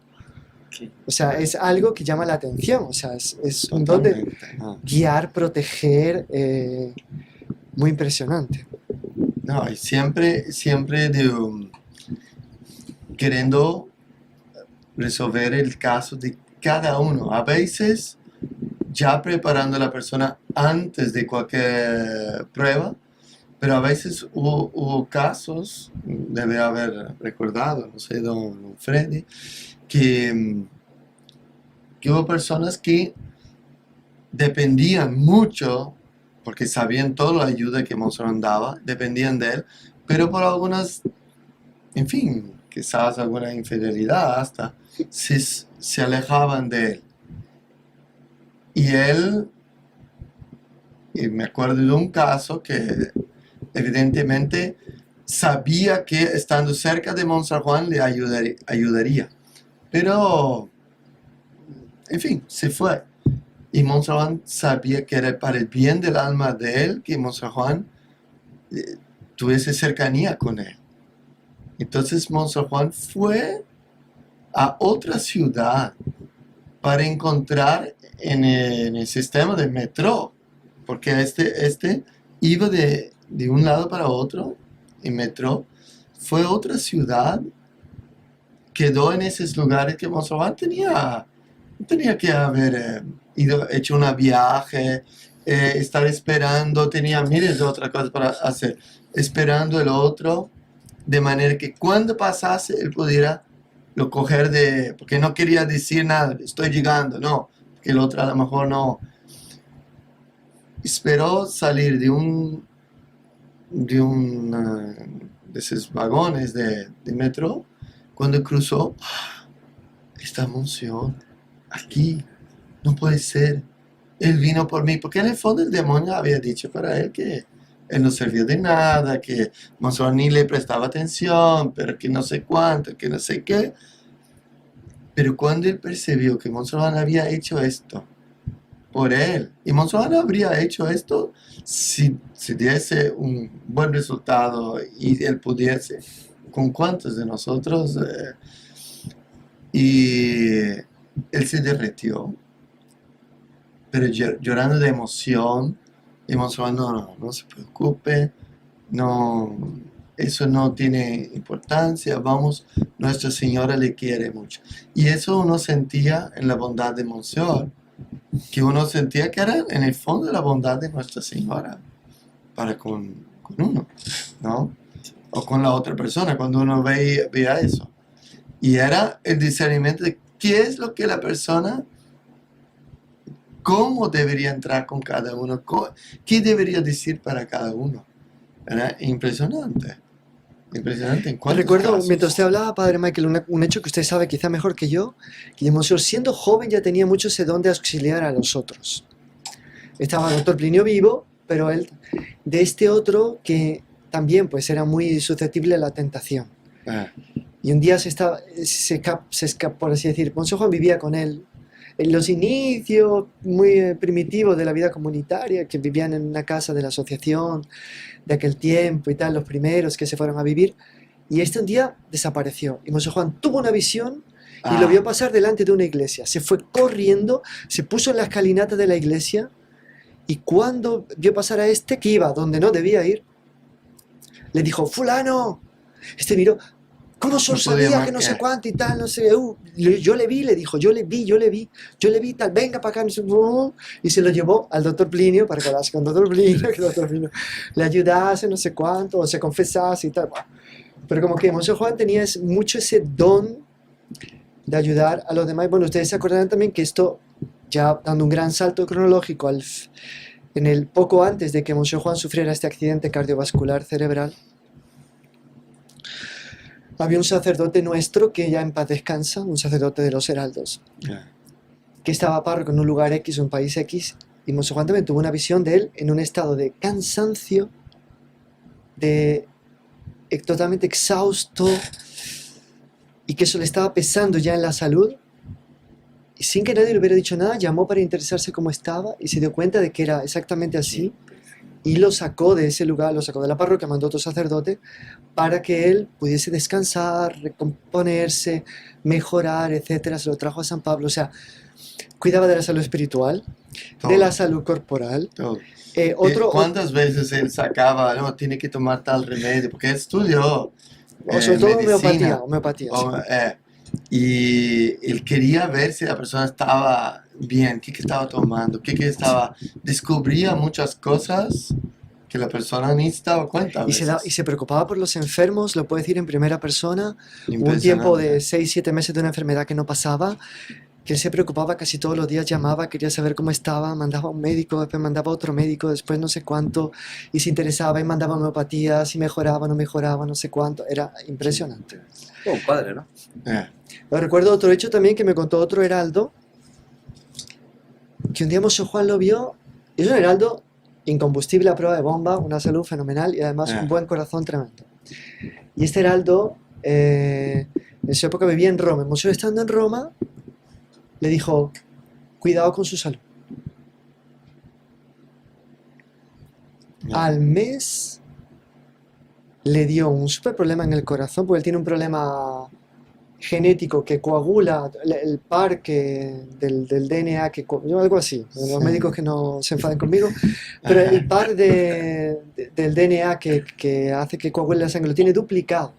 O sea, es algo que llama la atención, o sea, es un don de Totalmente, no. guiar, proteger, muy impresionante. No, y siempre queriendo resolver el caso de cada uno. A veces ya preparando a la persona antes de cualquier prueba, pero a veces hubo casos, debe haber recordado, no sé, don Freddy, que hubo personas que dependían mucho, porque sabían toda la ayuda que Monseñor daba, dependían de él, pero por algunas, en fin, quizás alguna infidelidad hasta, se alejaban de él. Y me acuerdo de un caso que evidentemente sabía que estando cerca de Monseñor Juan le ayudaría. Pero, en fin, se fue. Y Monseñor Juan sabía que era para el bien del alma de él que Monseñor Juan tuviese cercanía con él. Entonces Monseñor Juan fue a otra ciudad para encontrar en el sistema de metro, porque este iba de un lado para otro en metro, fue a otra ciudad, quedó en esos lugares que Monseñor Juan tenía que haber hecho un viaje, estar esperando, tenía miles de otras cosas para hacer, esperando el otro, de manera que cuando pasase él pudiera lo coger porque no quería decir nada, estoy llegando, no, porque el otro a lo mejor no. Esperó salir de esos vagones de metro, cuando cruzó, está Monseñor aquí, no puede ser, él vino por mí, porque en el fondo el demonio había dicho para él que él no servía de nada, que Monseñor ni le prestaba atención, pero que no sé cuánto, que no sé qué. Pero cuando él percibió que Monseñor había hecho esto por él, y Monseñor habría hecho esto si diese un buen resultado y él pudiese, ¿con cuántos de nosotros? Y él se derretió, pero llorando de emoción. Y Monseñor, no se preocupe, no, eso no tiene importancia, vamos, Nuestra Señora le quiere mucho. Y eso uno sentía en la bondad de Monseñor, que uno sentía que era en el fondo la bondad de Nuestra Señora para con uno, ¿no? O con la otra persona, cuando uno veía eso. Y era el discernimiento de qué es lo que la persona, cómo debería entrar con cada uno, qué debería decir para cada uno. Era impresionante. Impresionante. ¿En cuántos Recuerdo, casos? mientras usted hablaba, Padre Michael, un hecho que usted sabe quizá mejor que yo, que Monseñor, siendo joven ya tenía mucho ese don de auxiliar a los otros. Estaba el doctor Plinio vivo, pero él, de este otro que también pues era muy susceptible a la tentación. Ah, Y un día se escapó, por así decir, Monseñor Juan vivía con él en los inicios muy primitivos de la vida comunitaria, que vivían en una casa de la asociación de aquel tiempo y tal, los primeros que se fueron a vivir. Y un día desapareció. Y Monseñor Juan tuvo una visión y lo vio pasar delante de una iglesia. Se fue corriendo, se puso en la escalinata de la iglesia y cuando vio pasar a que iba donde no debía ir, le dijo, fulano, miró, ¿cómo No podía sabía más que no sé que- cuánto y tal? No sé, yo le vi, le dijo, yo le vi, tal, venga para acá, no sé, y se lo llevó al doctor Plinio para que hablase con el doctor Plinio, que el doctor Plinio le ayudase, no sé cuánto, o se confesase y tal. Bueno, pero como que Monseñor Juan tenía mucho ese don de ayudar a los demás. Bueno, ustedes se acordarán también que esto, ya dando un gran salto cronológico, en el poco antes de que Monseñor Juan sufriera este accidente cardiovascular cerebral, había un sacerdote nuestro que ya en paz descansa, un sacerdote de los Heraldos, ah, que estaba párroco en un lugar X, un país X, y Monseñor Juan también tuvo una visión de él en un estado de cansancio, totalmente exhausto, y que eso le estaba pesando ya en la salud, y sin que nadie le hubiera dicho nada, llamó para interesarse cómo estaba, y se dio cuenta de que era exactamente así, y lo sacó de ese lugar, lo sacó de la parroquia, mandó otro sacerdote, para que él pudiese descansar, recomponerse, mejorar, etcétera. Se lo trajo a San Pablo, o sea, cuidaba de la salud espiritual, todo, de la salud corporal. todo. Otro, ¿Cuántas veces él sacaba, no, tiene que tomar tal remedio? Porque él estudió sobre todo medicina. homeopatía, sí. Y él quería ver si la persona estaba bien, qué estaba tomando, qué estaba... Descubría muchas cosas que la persona ni se daba cuenta a Y veces. se preocupaba por los enfermos, lo puedo decir en primera persona. Hubo un Impresionante. tiempo de 6-7 meses de una enfermedad que no pasaba, que él se preocupaba casi todos los días, llamaba, quería saber cómo estaba, mandaba a un médico, después mandaba a otro médico, después no sé cuánto, y se interesaba y mandaba homeopatía, si mejoraba, no mejoraba, no sé cuánto. Era impresionante. Un padre, ¿no? Eh, Pero recuerdo otro hecho también que me contó otro heraldo, que un día Monseñor Juan lo vio, y es un heraldo incombustible a prueba de bomba, una salud fenomenal y además un buen corazón tremendo. Y este heraldo, en su época vivía en Roma. Monseñor, estando en Roma, le dijo, cuidado con su salud. Al mes le dio un súper problema en el corazón, porque él tiene un problema genético que coagula el par del DNA, algo así, los Sí. médicos que no se enfaden conmigo, pero el par del DNA que hace que coagule la sangre lo tiene duplicado.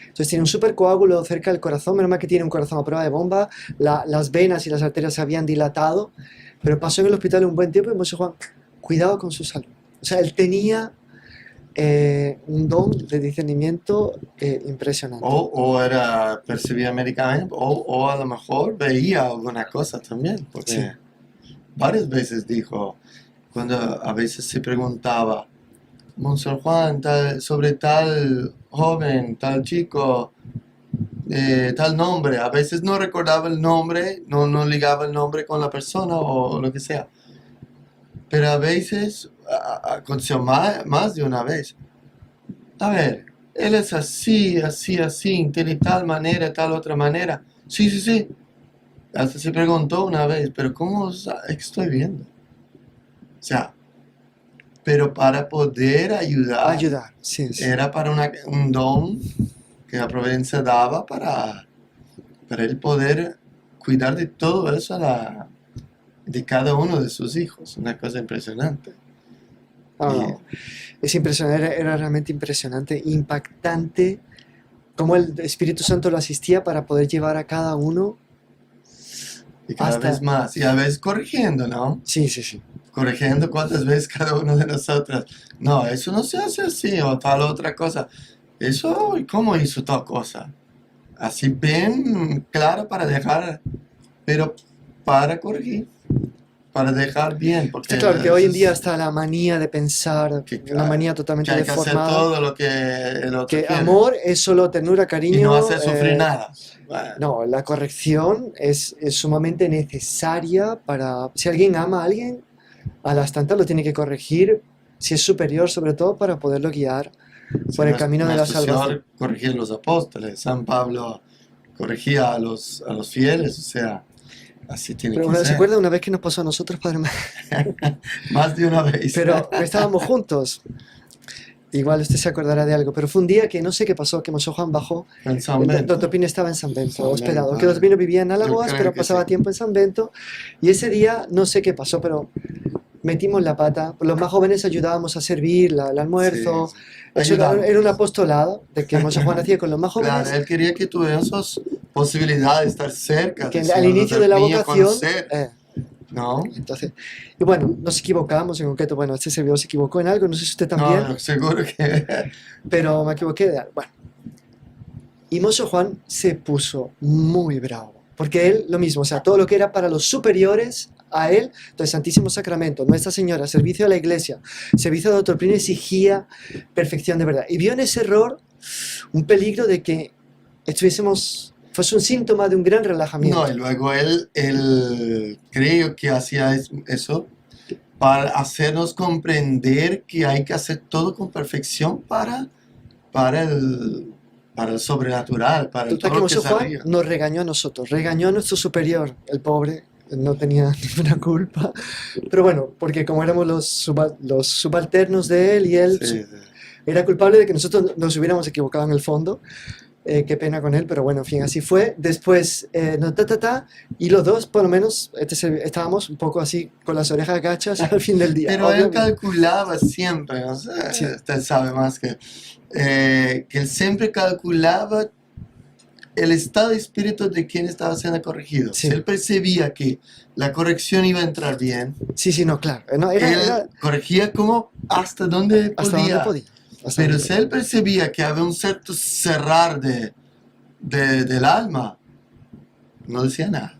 Entonces tiene un super coágulo cerca del corazón, menos mal que tiene un corazón a prueba de bomba, las venas y las arterias se habían dilatado, pero pasó en el hospital un buen tiempo y Monseñor Juan, cuidado con su salud. O sea, él tenía un don de discernimiento impresionante. o percibía médicamente, o a lo mejor veía alguna cosa también, porque Sí. varias veces dijo, cuando a veces se preguntaba, Monseñor Juan, sobre tal joven, tal chico, tal nombre, a veces no recordaba el nombre, no ligaba el nombre con la persona o lo que sea, pero a veces aconteció más de una vez. A ver, él es así, tiene tal manera, tal otra manera. Sí. Hasta se preguntó una vez, pero ¿cómo estoy viendo? O sea, pero para poder ayudar, Sí. era para un don que la providencia daba para él poder cuidar de todo eso de cada uno de sus hijos. Una cosa impresionante. No. Es impresionante, era realmente impresionante, impactante, cómo el Espíritu Santo lo asistía para poder llevar a cada uno Y cada Hasta- vez más. Y a veces corrigiendo, ¿no? Sí, sí, sí. Corrigiendo cuántas veces cada uno de nosotros. No, eso no se hace así o tal otra cosa. Eso, ¿y cómo hizo tal cosa? Así bien claro para dejar, pero para corregir, para dejar bien. Porque Está claro que hoy en eso día es- está la manía de pensar, que, una manía que totalmente hay que hacer deformada, todo lo que el otro que quiere. amor es solo ternura, Y cariño. no hacer sufrir nada. Bueno, No, la corrección es sumamente necesaria para... Si alguien ama a alguien, a las tantas lo tiene que corregir, si es superior sobre todo, para poderlo guiar si por el camino de la nuestro salvación. Señor corregía a los apóstoles, San Pablo corregía a los fieles, o sea, así tiene Pero que ¿se ser. acuerda una vez que nos pasó a nosotros, Padre? Más de una vez. Pero estábamos juntos. Igual usted se acordará de algo, pero fue un día que no sé qué pasó, que Monseñor Juan bajó. En San El Bento. Dr. Pino estaba en San Bento, San hospedado. Bento, Que Dr. Pino vivía en yo Alagoas, creo pero que pasaba sí. tiempo en San Bento. Y ese día no sé qué pasó, pero metimos la pata. Los más jóvenes ayudábamos a servir el almuerzo. Sí, sí. Eso Ayudamos. era un apostolado de que Monseñor Juan hacía con los más jóvenes. Claro, él quería que tuviésemos posibilidad de estar cerca Que del al Señor, inicio del de la niño, vocación, conocer, ¿no? entonces, y bueno, nos equivocamos en concreto. Bueno, este servidor se equivocó en algo, no sé si usted también, No, seguro que pero me equivoqué de algo. Bueno, y Monseñor Juan se puso muy bravo, porque él lo mismo, o sea, todo lo que era para los superiores a él, entonces Santísimo Sacramento, Nuestra Señora, servicio a la Iglesia, servicio de Dr. Pino, exigía perfección de verdad. Y vio en ese error un peligro de que estuviésemos, fuese un síntoma de un gran relajamiento. no, y luego él creo que hacía eso para hacernos comprender que hay que hacer todo con perfección para el sobrenatural, para Total, todo que lo que Monseñor es Juan arriba. nos regañó a nosotros, regañó a nuestro superior, el pobre, no tenía ninguna culpa, pero bueno, porque como éramos los subalternos de él y él Sí, sí. era culpable de que nosotros nos hubiéramos equivocado en el fondo. Qué pena con él, pero bueno, en fin, así fue. Después, no, y los dos, por lo menos, estábamos un poco así, con las orejas gachas al fin del día. Pero él obviamente. calculaba siempre, no sé, Sí. usted sabe más que él siempre calculaba el estado de espíritu de quien estaba siendo corregido. Sí. Si él percibía que la corrección iba a entrar bien, Sí, sí, no, claro. No, él era corregía como hasta donde hasta podía. donde podía. Hasta Pero donde si él percibía que había un cierto cerrar del alma, no decía nada.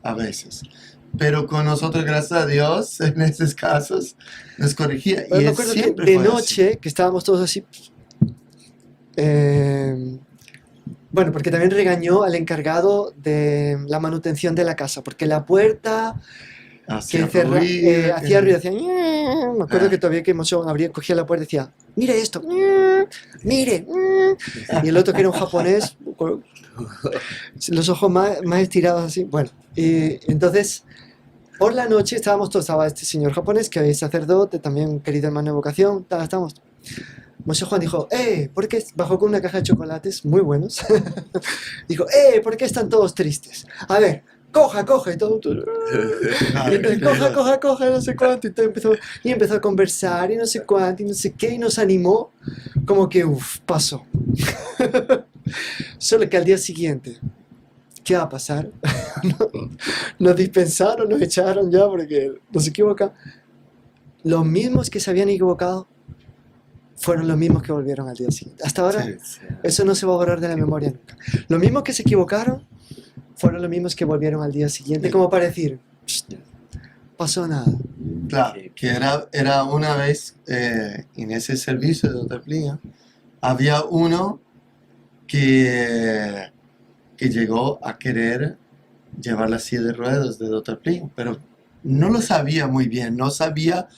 A veces. Pero con nosotros, gracias a Dios, en esos casos, nos corregía. Pero Y me él acuerdo que siempre de fue así. noche, que estábamos todos así. Bueno, porque también regañó al encargado de la manutención de la casa, porque la puerta Hacía que ruido, hacía ruido, hacía. Me acuerdo Ah. que todavía que Monseñor abría, cogía la puerta y decía: mire esto, mire. Y el otro, que era un japonés, con los ojos más estirados así. Bueno, y entonces, por la noche estábamos todos, estaba este señor japonés, que es sacerdote, también un querido hermano de vocación, estábamos. Monseñor Juan dijo: ¿por qué? Bajó con una caja de chocolates muy buenos. Dijo: ¿por qué están todos tristes? A ver, coja, y todo. Y entonces, coja, no sé cuánto. Y todo empezó a conversar, y no sé cuánto, y no sé qué, y nos animó. Como que, pasó. Solo que al día siguiente, ¿qué va a pasar? Nos dispensaron, nos echaron ya porque nos equivocamos. Los mismos que se habían equivocado fueron los mismos que volvieron al día siguiente. Hasta ahora, Sí. eso no se va a borrar de la memoria nunca. Los mismos que se equivocaron fueron los mismos que volvieron al día siguiente, como para decir: pasó nada. Claro, que era una vez en ese servicio de Dr. Plinio, había uno que llegó a querer llevar la silla de ruedas de Dr. Plinio, pero no lo sabía muy bien, no sabía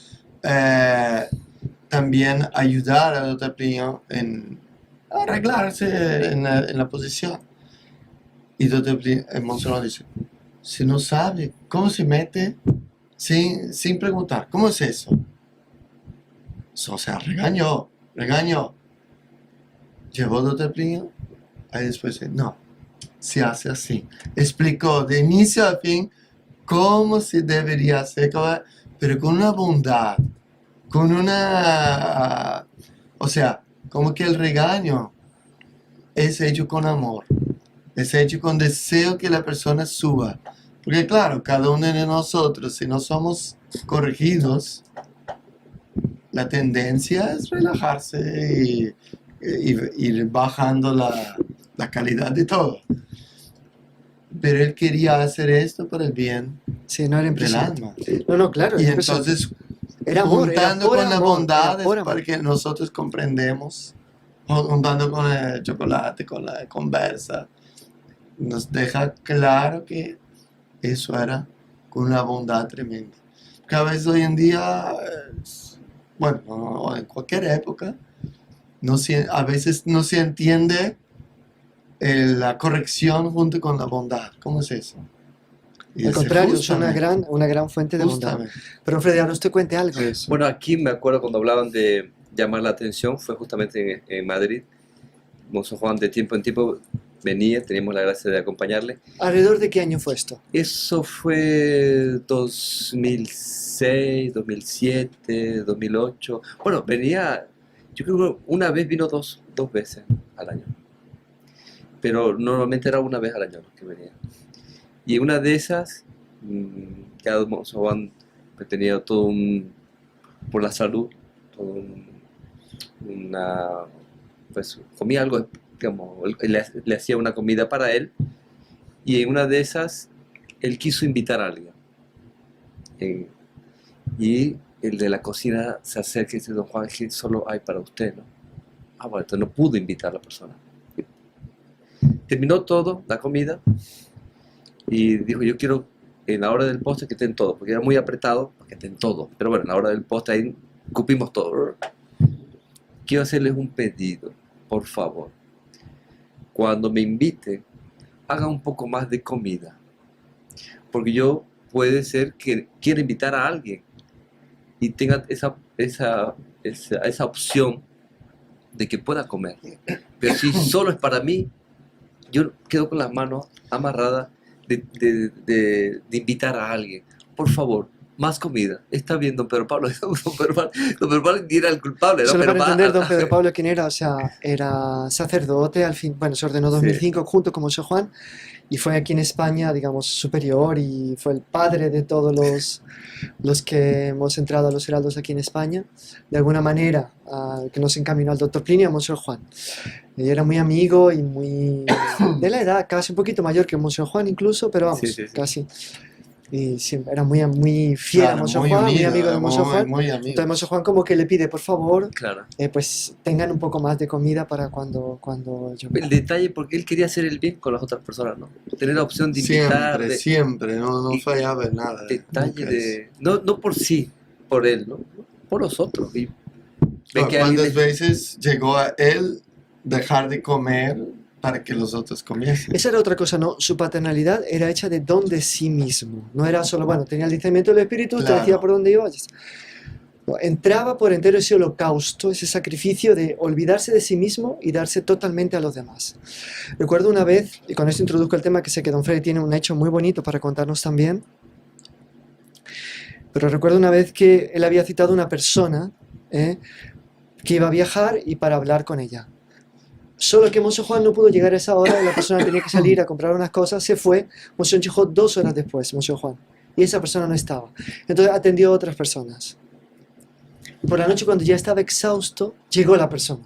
también ayudar a Dr. Plinio en arreglarse en la posición. Y Dr. Plinio, el Monseñor dice: si no sabe cómo se mete, sin preguntar, ¿cómo es eso? O sea, regañó. Llevó Dr. Plinio, ahí después dice: no, se hace así. Explicó de inicio a fin cómo se debería hacer, pero con una bondad, con una... o sea, como que el regaño es hecho con amor. es hecho con deseo que la persona suba. Porque claro, cada uno de nosotros, si no somos corregidos, la tendencia es relajarse y ir bajando la calidad de todo. Pero él quería hacer esto para el bien Sí, no era del impresionante. alma. No, claro. Y era impresionante. entonces, Era amor, era juntando por con la amor, bondad era es por amor. para que nosotros comprendemos, juntando con el chocolate, con la conversa, nos deja claro que eso era con una bondad tremenda. Cada vez hoy en día, bueno, o en cualquier época, a veces no se entiende la corrección junto con la bondad. ¿Cómo es eso? Y Al dice, contrario, es justamente, una gran fuente de bondad. justamente. Pero Freddy, ahora usted cuente algo de eso. Bueno, aquí me acuerdo cuando hablaban de llamar la atención, fue justamente en Madrid. Monseñor Juan de tiempo en tiempo venía, teníamos la gracia de acompañarle. ¿Alrededor de qué año fue esto? Eso fue 2006, 2007, 2008. Bueno, venía, yo creo que una vez vino dos veces al año. Pero normalmente era una vez al año que venía. Y una de esas, cada Monseñor Juan tenía todo por la salud, todo pues comía algo, digamos, él le hacía una comida para él, y en una de esas él quiso invitar a alguien. Y el de la cocina se acerca y dice, don Juan, que solo hay para usted, ¿no? Ah, bueno, entonces no pudo invitar a la persona. Terminó todo, la comida, y dijo, yo quiero en la hora del postre que estén todo, porque era muy apretado, que estén todo. Pero bueno, en la hora del postre ahí cupimos todo. Quiero hacerles un pedido, por favor. Cuando me invite, haga un poco más de comida. Porque yo puede ser que quiera invitar a alguien y tenga esa opción de que pueda comer. Pero si solo es para mí, yo quedo con las manos amarradas de invitar a alguien. Por favor, más comida. Está bien, don Pedro Pablo. Don Pedro Pablo ni era el culpable, ¿no? Solo Pero para entender, don Pedro Pablo, quién era, o sea, era sacerdote, al fin, bueno, se ordenó en 2005 junto con Monseñor Juan, y fue aquí en España, digamos, superior, y fue el padre de todos los que hemos entrado a los heraldos aquí en España, de alguna manera, que nos encaminó al doctor Plinio y a Monseñor Juan. Y era muy amigo y muy de la edad, casi un poquito mayor que Monseñor Juan incluso, pero vamos, Sí. casi. Y siempre era muy fiel a Claro, Monseñor Juan, muy unido, amigo de Monseñor Juan. muy amigo. Entonces Monseñor Juan como que le pide, por favor, Claro. pues tengan un poco más de comida para cuando yo... El detalle, porque él quería hacer el bien con las otras personas, ¿no? Tener la opción de invitar. Siempre, no y- fallaba en nada. Detalle nunca de... No por sí, por él, ¿no? Por los otros. Y ve que ¿Cuántas alguien veces llegó a él dejar de comer para que los otros comiesen? Esa era otra cosa, ¿no? Su paternalidad era hecha de don de sí mismo. No era solo, bueno, tenía el discernimiento del Espíritu, te Claro. decía por dónde ibas. No, entraba por entero ese holocausto, ese sacrificio de olvidarse de sí mismo y darse totalmente a los demás. Recuerdo una vez, y con esto introduzco el tema, que sé que don Freddy tiene un hecho muy bonito para contarnos también, pero recuerdo una vez que él había citado a una persona que iba a viajar y para hablar con ella. Solo que Monseñor Juan no pudo llegar a esa hora, la persona tenía que salir a comprar unas cosas, se fue, Monseñor llegó 2 horas después, Monseñor Juan, y esa persona no estaba. Entonces atendió a otras personas. Y por la noche, cuando ya estaba exhausto, llegó la persona.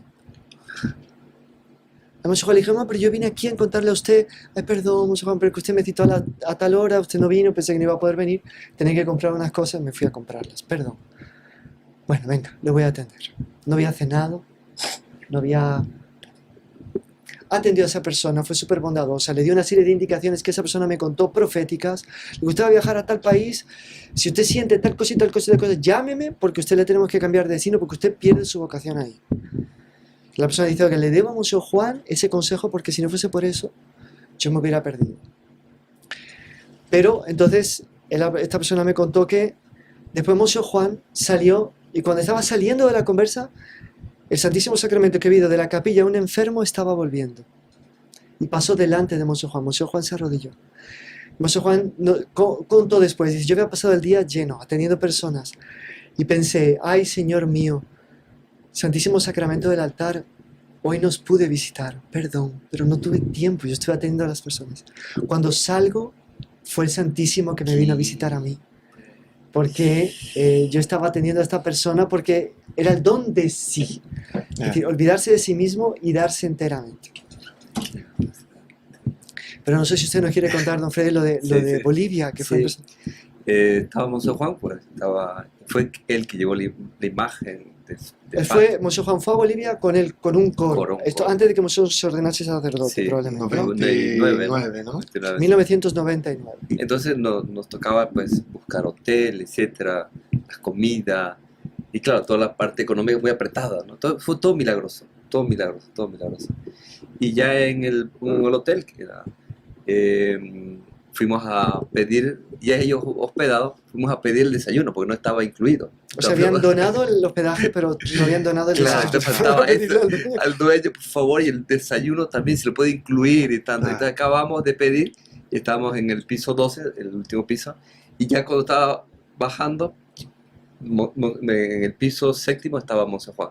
A Monseñor Juan le dijo, no, pero yo vine aquí a contarle a usted, ay, perdón, Monseñor Juan, pero que usted me citó a tal hora, usted no vino, pensé que no iba a poder venir, tenía que comprar unas cosas, me fui a comprarlas, perdón. Bueno, venga, le voy a atender. No había cenado, no había... Atendió a esa persona, fue súper bondadosa, le dio una serie de indicaciones que esa persona me contó, proféticas. Le gustaba viajar a tal país, si usted siente tal cosa y tal cosa y tal cosa, llámeme porque usted le tenemos que cambiar de destino porque usted pierde su vocación ahí. La persona dice que le debo a Monseñor Juan ese consejo porque si no fuese por eso, yo me hubiera perdido. Pero entonces esta persona me contó que después Monseñor Juan salió y cuando estaba saliendo de la conversa, el Santísimo Sacramento que vino de la capilla, un enfermo estaba volviendo. Y pasó delante de Monseñor Juan. Monseñor Juan se arrodilló. Monseñor Juan contó después, dice, yo había pasado el día lleno, atendiendo personas. Y pensé, ay Señor mío, Santísimo Sacramento del altar, hoy nos pude visitar, perdón, pero no tuve tiempo, yo estuve atendiendo a las personas. Cuando salgo, fue el Santísimo que me vino a visitar a mí, porque yo estaba atendiendo a esta persona porque era el don de sí, es decir, olvidarse de sí mismo y darse enteramente. Pero no sé si usted nos quiere contar, don Freddy, lo de Sí. Bolivia, que fue Sí. impresionante. Estaba Monseñor Juan, pues, fue él que llevó la imagen de Él fue, Monseñor Juan fue a Bolivia con un coro. Coro, Esto coro. antes de que Monseñor se ordenase sacerdote, Sí. probablemente, ¿no? 99, ¿no? 1999. Entonces nos tocaba pues buscar hotel, etcétera, la comida, y claro, toda la parte económica muy apretada, ¿no? Fue todo milagroso, todo milagroso, todo milagroso. Y ya en el hotel, que era, fuimos a pedir, ya ellos hospedados, fuimos a pedir el desayuno, porque no estaba incluido. O sea, habían donado el hospedaje, pero no habían donado el Claro, desayuno. te faltaba eso. Al dueño, por favor, y el desayuno también se lo puede incluir y tanto. Ah. Entonces acabamos de pedir, y estábamos en el piso 12, el último piso, y ya cuando estaba bajando, en el piso séptimo estaba Monse Juan.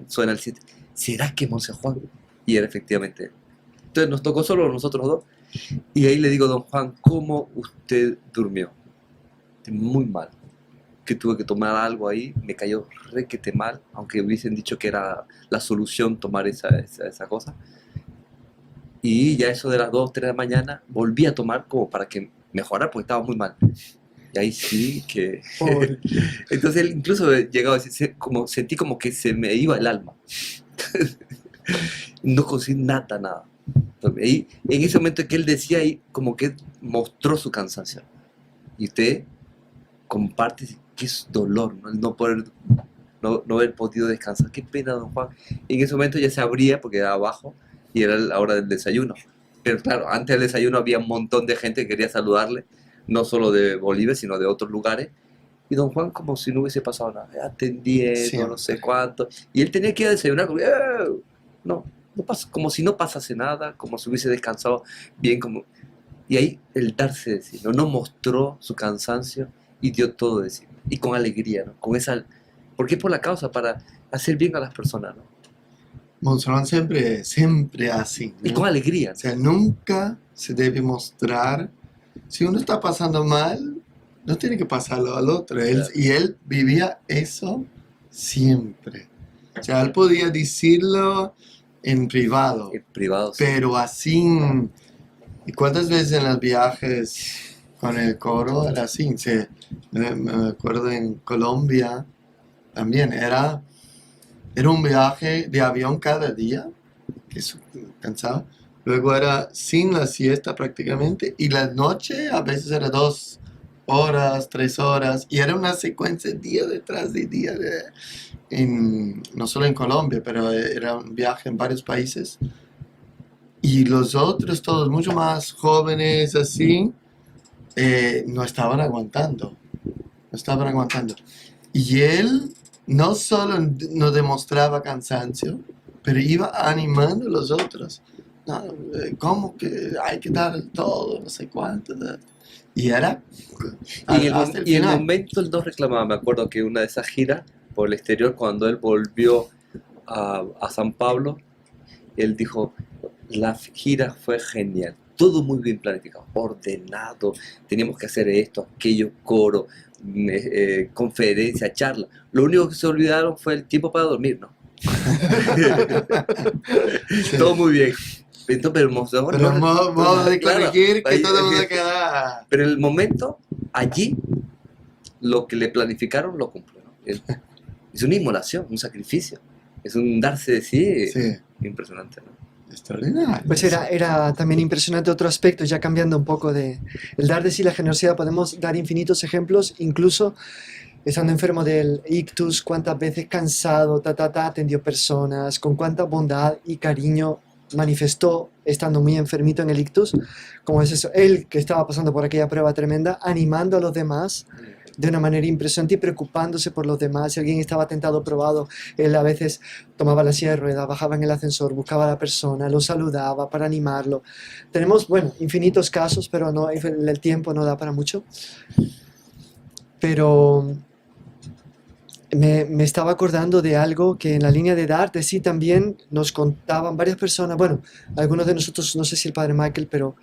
Suena el 7. ¿Será que Monse Juan? Y era efectivamente él. Entonces nos tocó solo nosotros dos, y ahí le digo, don Juan, ¿cómo usted durmió? Muy mal. Que tuve que tomar algo ahí, me cayó requete mal, aunque hubiesen dicho que era la solución tomar esa cosa. Y ya eso de las 2, 3 de la mañana, volví a tomar como para que mejorara, porque estaba muy mal. Y ahí sí que... Pobre. Entonces él incluso llegaba a decir, sentí como que se me iba el alma. No conseguí nada. Entonces, ahí, en ese momento que él decía ahí, como que mostró su cansancio. Y usted comparte que es dolor, ¿no? El no haber podido descansar. Qué pena, don Juan. En ese momento ya se abría porque era abajo y era la hora del desayuno. Pero claro, antes del desayuno había un montón de gente que quería saludarle, no solo de Bolivia, sino de otros lugares. Y don Juan como si no hubiese pasado nada, atendiendo, Siempre. no sé cuánto. Y él tenía que ir a desayunar como, no pasa, como si no pasase nada, como si hubiese descansado bien. Y ahí el darse de sí, no mostró su cansancio y dio todo de sí. Y con alegría, ¿no? Con esa... Porque es por la causa, para hacer bien a las personas, ¿no? Monserrat siempre así, Y ¿no? con alegría. O sea, nunca se debe mostrar. Si uno está pasando mal, no tiene que pasarlo al otro. Claro. Y él vivía eso siempre. O sea, él podía decirlo en privado, En privado, sí. pero así. ¿Y cuántas veces en los viajes con el coro era así? Me acuerdo en Colombia también, era un viaje de avión cada día, que es cansado. Luego era sin la siesta prácticamente, y la noche a veces era 2 horas, 3 horas, y era una secuencia día detrás de día, no solo en Colombia, pero era un viaje en varios países. Y los otros, todos mucho más jóvenes, así, no estaban aguantando. Y él no solo no demostraba cansancio, pero iba animando a los otros. No, ¿cómo que hay que dar todo? No sé cuánto. Y era Y hasta el en el final. momento él no reclamaba. Me acuerdo que una de esas giras por el exterior, cuando él volvió a San Pablo, él dijo, la gira fue genial, todo muy bien planificado, ordenado, teníamos que hacer esto, aquello, coro, conferencia, charla. Lo único que se olvidaron fue el tiempo para dormir, ¿no? Sí. Todo muy bien. Entonces, pero Monseñor Pero no- modo de claro, corregir que ahí- todo el mundo ahí- queda... Pero el momento, allí, lo que le planificaron lo cumplió, ¿no? Es una inmolación, un sacrificio, es un darse de sí, Sí, impresionante, ¿no? extraordinario. Pues era también impresionante otro aspecto, ya cambiando un poco de el dar de sí, la generosidad. Podemos dar infinitos ejemplos, incluso estando enfermo del ictus, cuántas veces cansado, atendió personas, con cuánta bondad y cariño manifestó estando muy enfermito en el ictus, como es eso, él que estaba pasando por aquella prueba tremenda, animando a los demás de una manera impresionante y preocupándose por los demás. Si alguien estaba tentado o probado, él a veces tomaba la silla de ruedas, bajaba en el ascensor, buscaba a la persona, lo saludaba para animarlo. Tenemos, bueno, infinitos casos, pero no, el tiempo no da para mucho. Pero me estaba acordando de algo que en la línea de dar de sí también nos contaban varias personas. Bueno, algunos de nosotros, no sé si el padre Michael, pero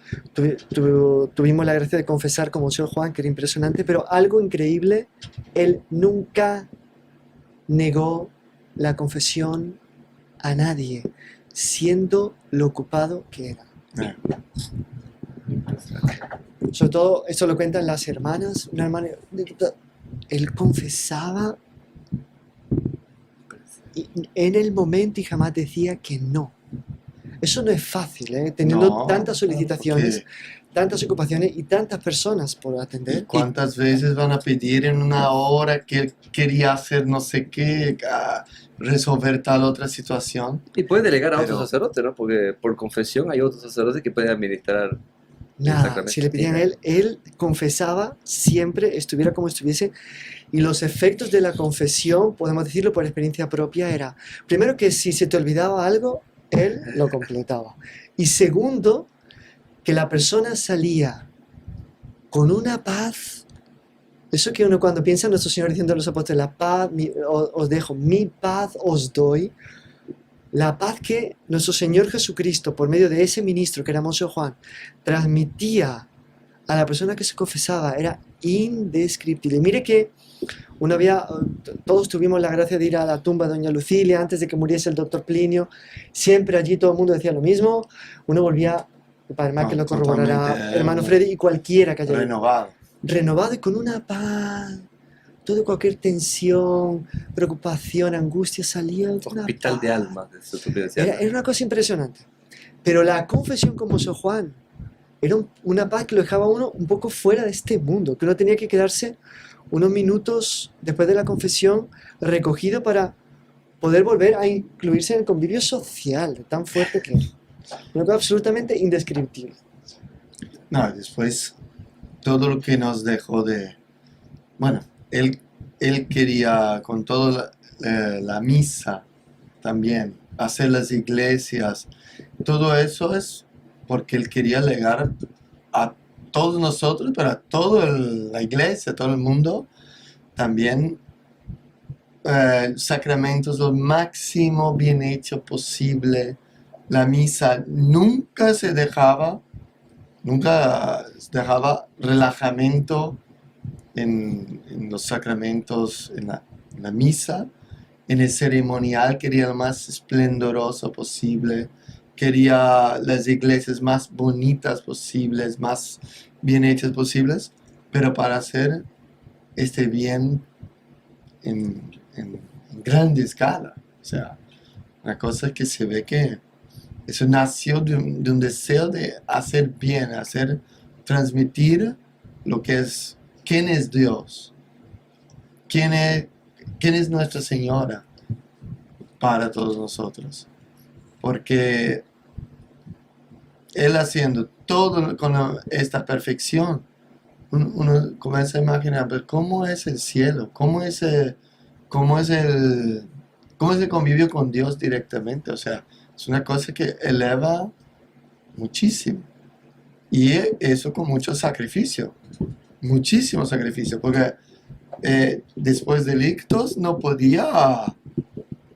tuvimos la gracia de confesar con Monseñor Juan, que era impresionante, pero algo increíble, él nunca negó la confesión a nadie, siendo lo ocupado que era. Eh, Sobre todo, esto lo cuentan las hermanas, una hermana, él confesaba en el momento y jamás decía que no. Eso no es fácil, ¿eh? Teniendo No, tantas solicitaciones, porque tantas ocupaciones y tantas personas por atender. ¿cuántas veces van a pedir en una hora que él quería hacer no sé qué, resolver tal otra situación? Y puede delegar a Pero- otro sacerdote, ¿no? Porque por confesión hay otros sacerdotes que pueden administrar. Nada, Exactamente. si le pedían a él confesaba siempre, estuviera como estuviese, y los efectos de la confesión, podemos decirlo por experiencia propia, era, primero que si se te olvidaba algo, él lo completaba. Y segundo, que la persona salía con una paz, eso que uno cuando piensa en nuestro Señor diciendo a los apóstoles, la paz os dejo, mi paz os doy, la paz que nuestro Señor Jesucristo, por medio de ese ministro que era Monseñor Juan, transmitía a la persona que se confesaba, era indescriptible. Mire que todos tuvimos la gracia de ir a la tumba de Doña Lucilia antes de que muriese el doctor Plinio. Siempre allí todo el mundo decía lo mismo. Uno volvía, el padre Michael lo corroborará, Totalmente, hermano Freddy, y cualquiera que haya ido. renovado. Y con una paz. Toda cualquier tensión, preocupación, angustia salía de una Hospital de paz. almas, de su decía. Era una cosa impresionante. Pero la confesión con Monseñor Juan era una paz que lo dejaba a uno un poco fuera de este mundo, que uno tenía que quedarse unos minutos después de la confesión recogido para poder volver a incluirse en el convivio social, de tan fuerte que era. Una cosa absolutamente indescriptible. No, después todo lo que nos dejó de... Bueno, él quería con toda la misa también, hacer las iglesias, todo eso es porque él quería legar a todos nosotros, pero a toda la iglesia, a todo el mundo, también sacramentos lo máximo bien hecho posible. La misa nunca dejaba relajamiento en los sacramentos, en la misa. En el ceremonial quería lo más esplendoroso posible, quería las iglesias más bonitas posibles, más bien hechas posibles, pero para hacer este bien en grande escala. O sea, una cosa que se ve que eso nació de un deseo de hacer bien, transmitir lo que es, quién es Dios, quién es Nuestra Señora para todos nosotros. Porque Él haciendo todo con esta perfección, uno comienza a imaginar, pero ¿cómo es el cielo? ¿Cómo es el convivio con Dios directamente? O sea, es una cosa que eleva muchísimo. Y eso con mucho sacrificio, muchísimo sacrificio, porque después del ictus no podía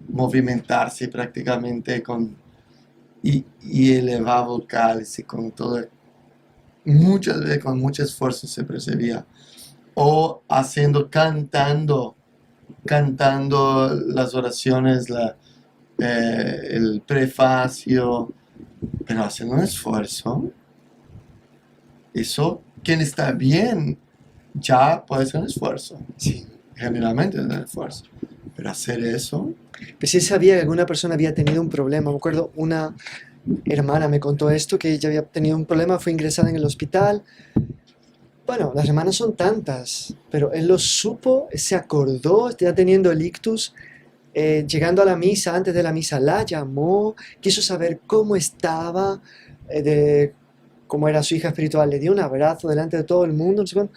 movimentarse prácticamente y elevar vocales y con todo, muchas veces con mucho esfuerzo se percibía, o cantando las oraciones, el prefacio, pero haciendo un esfuerzo. Eso, quien está bien, ya puede ser un esfuerzo. Sí. Generalmente es un esfuerzo. Pero hacer eso, Pues sí sabía que alguna persona había tenido un problema. Me acuerdo, una hermana me contó esto, que ella había tenido un problema, fue ingresada en el hospital. Bueno, las hermanas son tantas, pero él lo supo, se acordó, ya teniendo el ictus, llegando a la misa, antes de la misa, la llamó, quiso saber cómo estaba, cómo era su hija espiritual, le dio un abrazo delante de todo el mundo, no sé cuánto.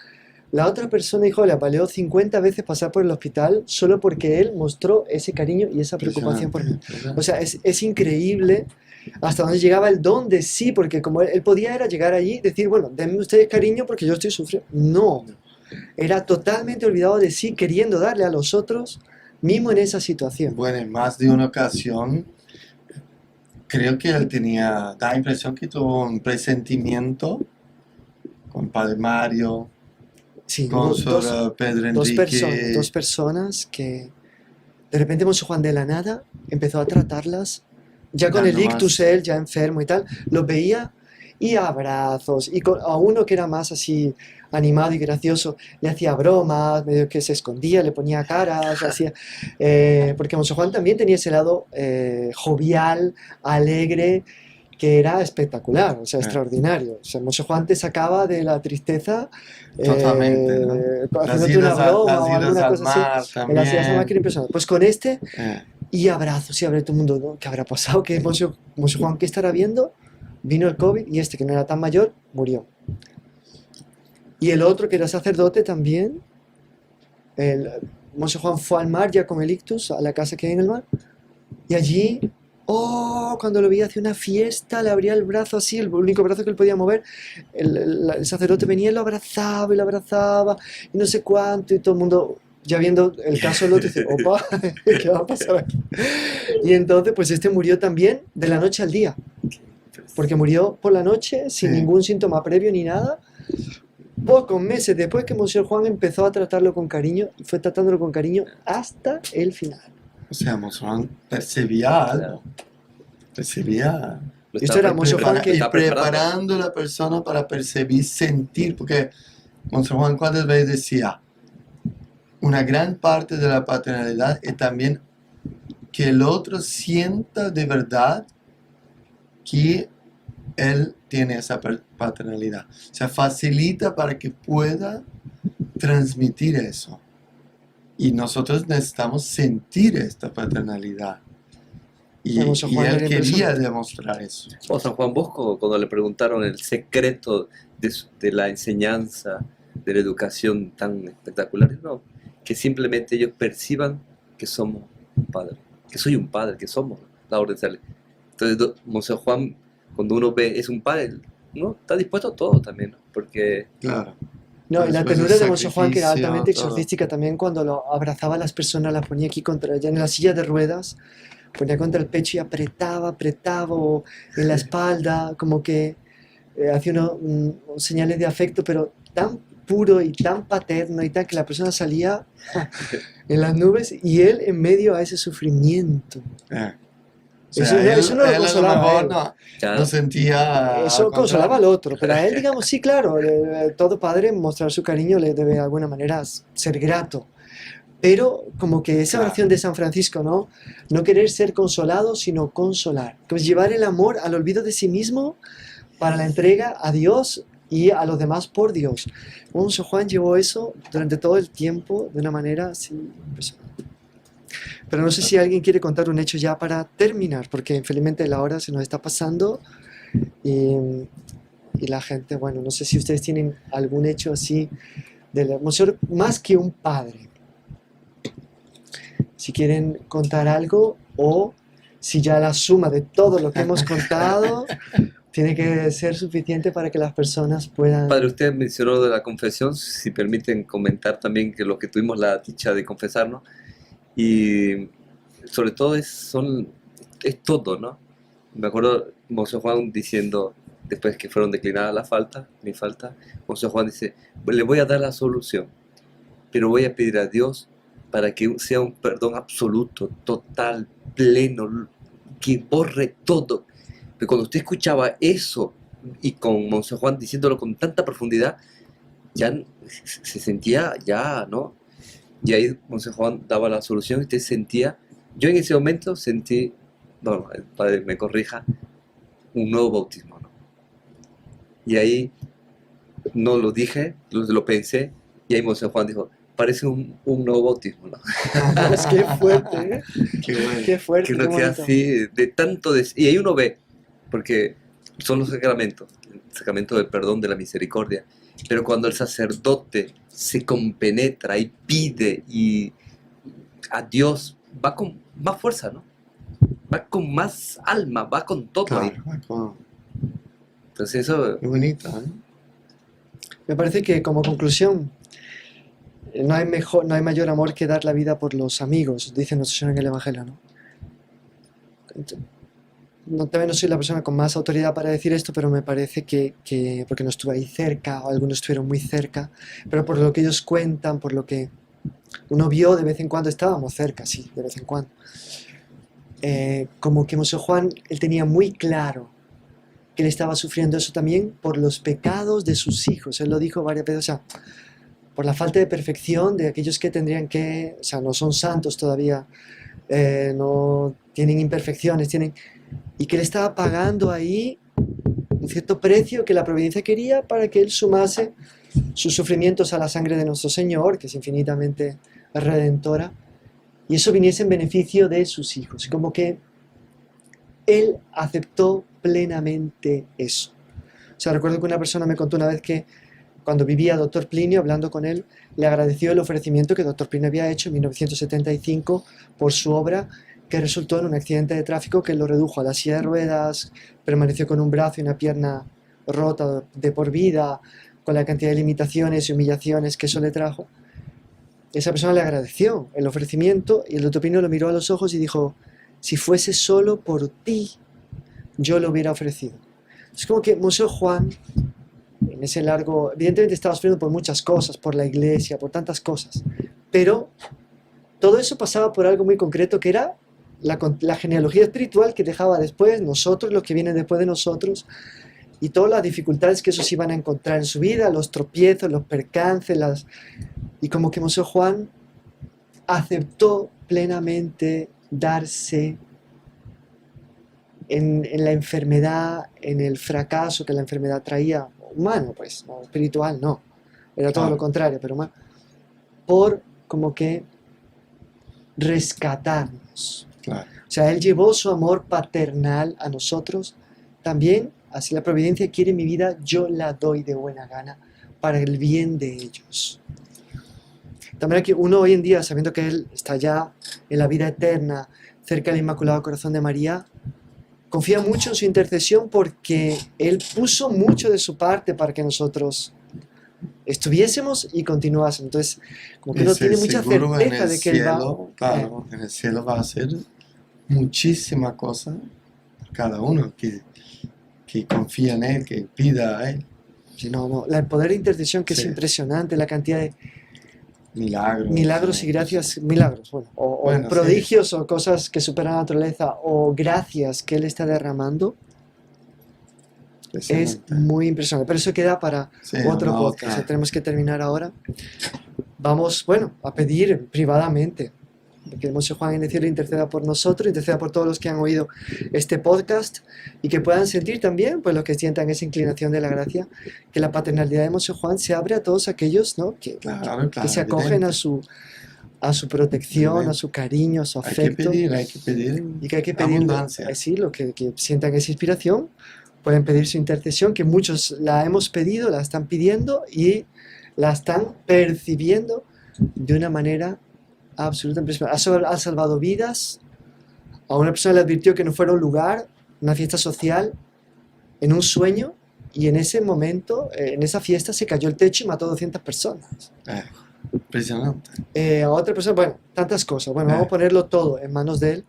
La otra persona dijo, le valió 50 veces pasar por el hospital solo porque él mostró ese cariño y esa preocupación por mí. O sea, es increíble hasta donde llegaba el don de sí, porque como él podía era llegar allí y decir, bueno, denme ustedes cariño porque yo estoy sufriendo. No, era totalmente olvidado de sí, queriendo darle a los otros mismo en esa situación. Bueno, en más de una ocasión, creo que él tenía, da la impresión que tuvo un presentimiento con Padre Mario, Sí, con hubo Sor Pedro dos Enrique. personas que de repente Monseñor Juan de la nada empezó a tratarlas, ya con el Dando ictus más. él, ya enfermo y tal, los veía y abrazos, y a uno que era más así animado y gracioso, le hacía bromas, medio que se escondía, le ponía caras, hacía, porque Monseñor Juan también tenía ese lado jovial, alegre, que era espectacular, o sea, extraordinario. O sea, Monseñor Juan te sacaba de la tristeza Totalmente, ¿no? haciéndote una broma Las o idas alguna al cosa así. mar Él hacía esa también. máquina impresionante. Pues con este, Eh, y abrazos, y abre todo el mundo, ¿no? ¿Qué habrá pasado? ¿Qué Monseñor Juan, qué estará viendo? Vino el COVID y este, que no era tan mayor, murió. Y el otro, que era sacerdote también, el Monseñor Juan fue al mar ya con el ictus, a la casa que hay en el mar, y allí, oh, cuando lo vi hacía una fiesta, le abría el brazo así, el único brazo que él podía mover, el sacerdote venía y lo abrazaba, y no sé cuánto, y todo el mundo, ya viendo el caso del otro, dice, opa, ¿qué va a pasar aquí? Y entonces, pues este murió también de la noche al día, porque murió por la noche, sin Sí. ningún síntoma previo ni nada. Pocos meses después que Monseñor Juan empezó a tratarlo con cariño, y fue tratándolo con cariño hasta el final. o sea, Monzón percibía algo. Percibía. Lo Esto estaba era Monseñor Juan que- Y está preparando. preparando a la persona para percibir, sentir, porque Monseñor Juan cuántas veces decía, una gran parte de la paternalidad es también que el otro sienta de verdad que él tiene esa paternalidad. O sea, facilita para que pueda transmitir eso. Y nosotros necesitamos sentir esta paternalidad. Y, Monseñor y Juan él era quería impresionante. demostrar eso. O San Juan Bosco, cuando le preguntaron el secreto de la enseñanza, de la educación tan espectacular, no, que simplemente ellos perciban que somos un padre, que soy un padre, que somos la orden sale. Entonces, Monseñor Juan, cuando uno ve, es un padre, ¿no? Está dispuesto a todo también, ¿no? Porque No, y la Después del ternura de Monseñor Juan, que era sacrificio, altamente todo. exorcística también, cuando lo abrazaba a las personas, las ponía aquí contra ella, en la silla de ruedas, ponía contra el pecho y apretaba, o en la espalda, como que hacía señales de afecto, pero tan puro y tan paterno y tal, que la persona salía en las nubes y él en medio a ese sufrimiento. O sea, Eso no lo él a lo consolaba a mejor él. ya no sentía Eso al consolaba al contrario. otro, pero a él, digamos, sí, claro, todo padre mostrar su cariño le debe de alguna manera ser grato. Pero como que esa Claro. oración de San Francisco, ¿no? No querer ser consolado, sino consolar. Pues llevar el amor al olvido de sí mismo para la entrega a Dios y a los demás por Dios. Monseñor Juan llevó eso durante todo el tiempo de una manera así impresionante. Pero no sé si alguien quiere contar un hecho ya para terminar, porque infelizmente la hora se nos está pasando y, y la gente, bueno, no sé si ustedes tienen algún hecho así del Monseñor, más que un padre. Si quieren contar algo o si ya la suma de todo lo que hemos contado tiene que ser suficiente para que las personas puedan... Padre, usted mencionó de la confesión, si permiten comentar también que los que tuvimos la dicha de confesarnos, y sobre todo es todo, ¿no? Me acuerdo Monseñor Juan diciendo, después que fueron declinadas mi falta, Monseñor Juan dice, le voy a dar la solución, pero voy a pedir a Dios para que sea un perdón absoluto, total, pleno, que borre todo. Pero cuando usted escuchaba eso, y con Monseñor Juan diciéndolo con tanta profundidad, ya se sentía, ya, ¿no? Y ahí Monseñor Juan daba la solución y usted sentía, yo en ese momento sentí, no, el Padre me corrija, un nuevo bautismo, ¿no? Y ahí no lo dije, lo pensé, y ahí Monseñor Juan dijo, parece un nuevo bautismo, ¿no? Pues qué fuerte, ¿eh? Qué bueno. Qué fuerte, Que qué uno queda bonito. así, de tanto... y ahí uno ve, porque son los sacramentos, el sacramento del perdón, de la misericordia, pero cuando el sacerdote se compenetra y pide y a Dios, va con más fuerza, ¿no? Va con más alma, va con todo ahí. Claro, Entonces eso, qué bonito, ¿eh? Me parece que como conclusión, no hay mayor amor que dar la vida por los amigos, dice nuestro Señor en el Evangelio, ¿no? También no soy la persona con más autoridad para decir esto, pero me parece que porque no estuve ahí cerca, o algunos estuvieron muy cerca, pero por lo que ellos cuentan, por lo que uno vio, de vez en cuando estábamos cerca, sí, de vez en cuando. Como que Monseñor Juan, él tenía muy claro que él estaba sufriendo eso también por los pecados de sus hijos. Él lo dijo varias veces, o sea, por la falta de perfección de aquellos que tendrían que, o sea, no son santos todavía, no tienen imperfecciones, y que él estaba pagando ahí un cierto precio que la providencia quería para que él sumase sus sufrimientos a la sangre de nuestro Señor, que es infinitamente redentora, y eso viniese en beneficio de sus hijos. Y como que él aceptó plenamente eso. O sea, recuerdo que una persona me contó una vez que cuando vivía Dr. Plinio, hablando con él, le agradeció el ofrecimiento que Dr. Plinio había hecho en 1975 por su obra, que resultó en un accidente de tráfico que lo redujo a la silla de ruedas, permaneció con un brazo y una pierna rota de por vida, con la cantidad de limitaciones y humillaciones que eso le trajo. Esa persona le agradeció el ofrecimiento y el Dr. Plinio lo miró a los ojos y dijo: si fuese solo por ti, yo lo hubiera ofrecido. Es como que Monseñor Juan, en ese largo, evidentemente estaba sufriendo por muchas cosas, por la iglesia, por tantas cosas, pero todo eso pasaba por algo muy concreto, que era la genealogía espiritual que dejaba después nosotros, los que vienen después de nosotros, y todas las dificultades que esos iban a encontrar en su vida, los tropiezos, los percances, y como que Monseñor Juan aceptó plenamente darse en la enfermedad, en el fracaso que la enfermedad traía, humano pues, no espiritual, no, era todo lo contrario, pero humano, por como que rescatarnos. Claro. O sea, él llevó su amor paternal a nosotros, también, así la providencia quiere mi vida, yo la doy de buena gana para el bien de ellos. También que uno hoy en día, sabiendo que él está ya en la vida eterna, cerca del Inmaculado Corazón de María, confía mucho en su intercesión porque él puso mucho de su parte para que nosotros estuviésemos y continuásemos. Entonces, como que uno tiene mucha certeza de que él va... Claro, en el cielo va a hacer muchísimas cosas por cada uno que confía en él, que pida a él. Sí, no, el poder de intercesión que es impresionante, la cantidad de milagros y gracias, milagros, bueno, prodigios, sí, o cosas que superan la naturaleza, o gracias que él está derramando, es muy impresionante. Pero eso queda para otro podcast. Claro. Tenemos que terminar ahora. Vamos, a pedir privadamente que Monseñor Juan en el cielo interceda por nosotros, interceda por todos los que han oído este podcast y que puedan sentir también, pues los que sientan esa inclinación de la gracia, que la paternalidad de Monseñor Juan se abre a todos aquellos, ¿no? que se acogen a su protección, a su cariño, a su afecto. Hay que pedir y que hay que pedir abundancia. Sí, lo que sientan esa inspiración, pueden pedir su intercesión, que muchos la hemos pedido, la están pidiendo y la están percibiendo de una manera absolutamente impresionante. Ha salvado vidas. A una persona le advirtió que no fuera un lugar, una fiesta social, en un sueño, y en ese momento, en esa fiesta, se cayó el techo y mató a 200 personas. Impresionante. A otra persona, tantas cosas. Vamos a ponerlo todo en manos de él.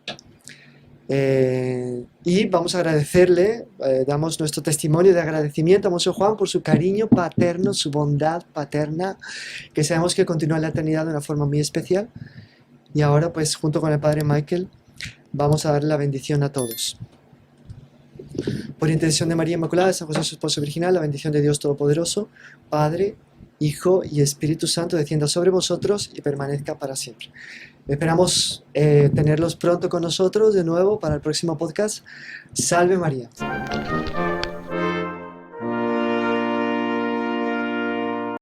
Y vamos a agradecerle, damos nuestro testimonio de agradecimiento a Monseñor Juan por su cariño paterno, su bondad paterna, que sabemos que continúa en la eternidad de una forma muy especial. Y ahora, pues, junto con el Padre Michael, vamos a darle la bendición a todos. Por intercesión de María Inmaculada, de San José, su esposo virginal, la bendición de Dios Todopoderoso, Padre, Hijo y Espíritu Santo, descienda sobre vosotros y permanezca para siempre. Esperamos tenerlos pronto con nosotros de nuevo para el próximo podcast. Salve María.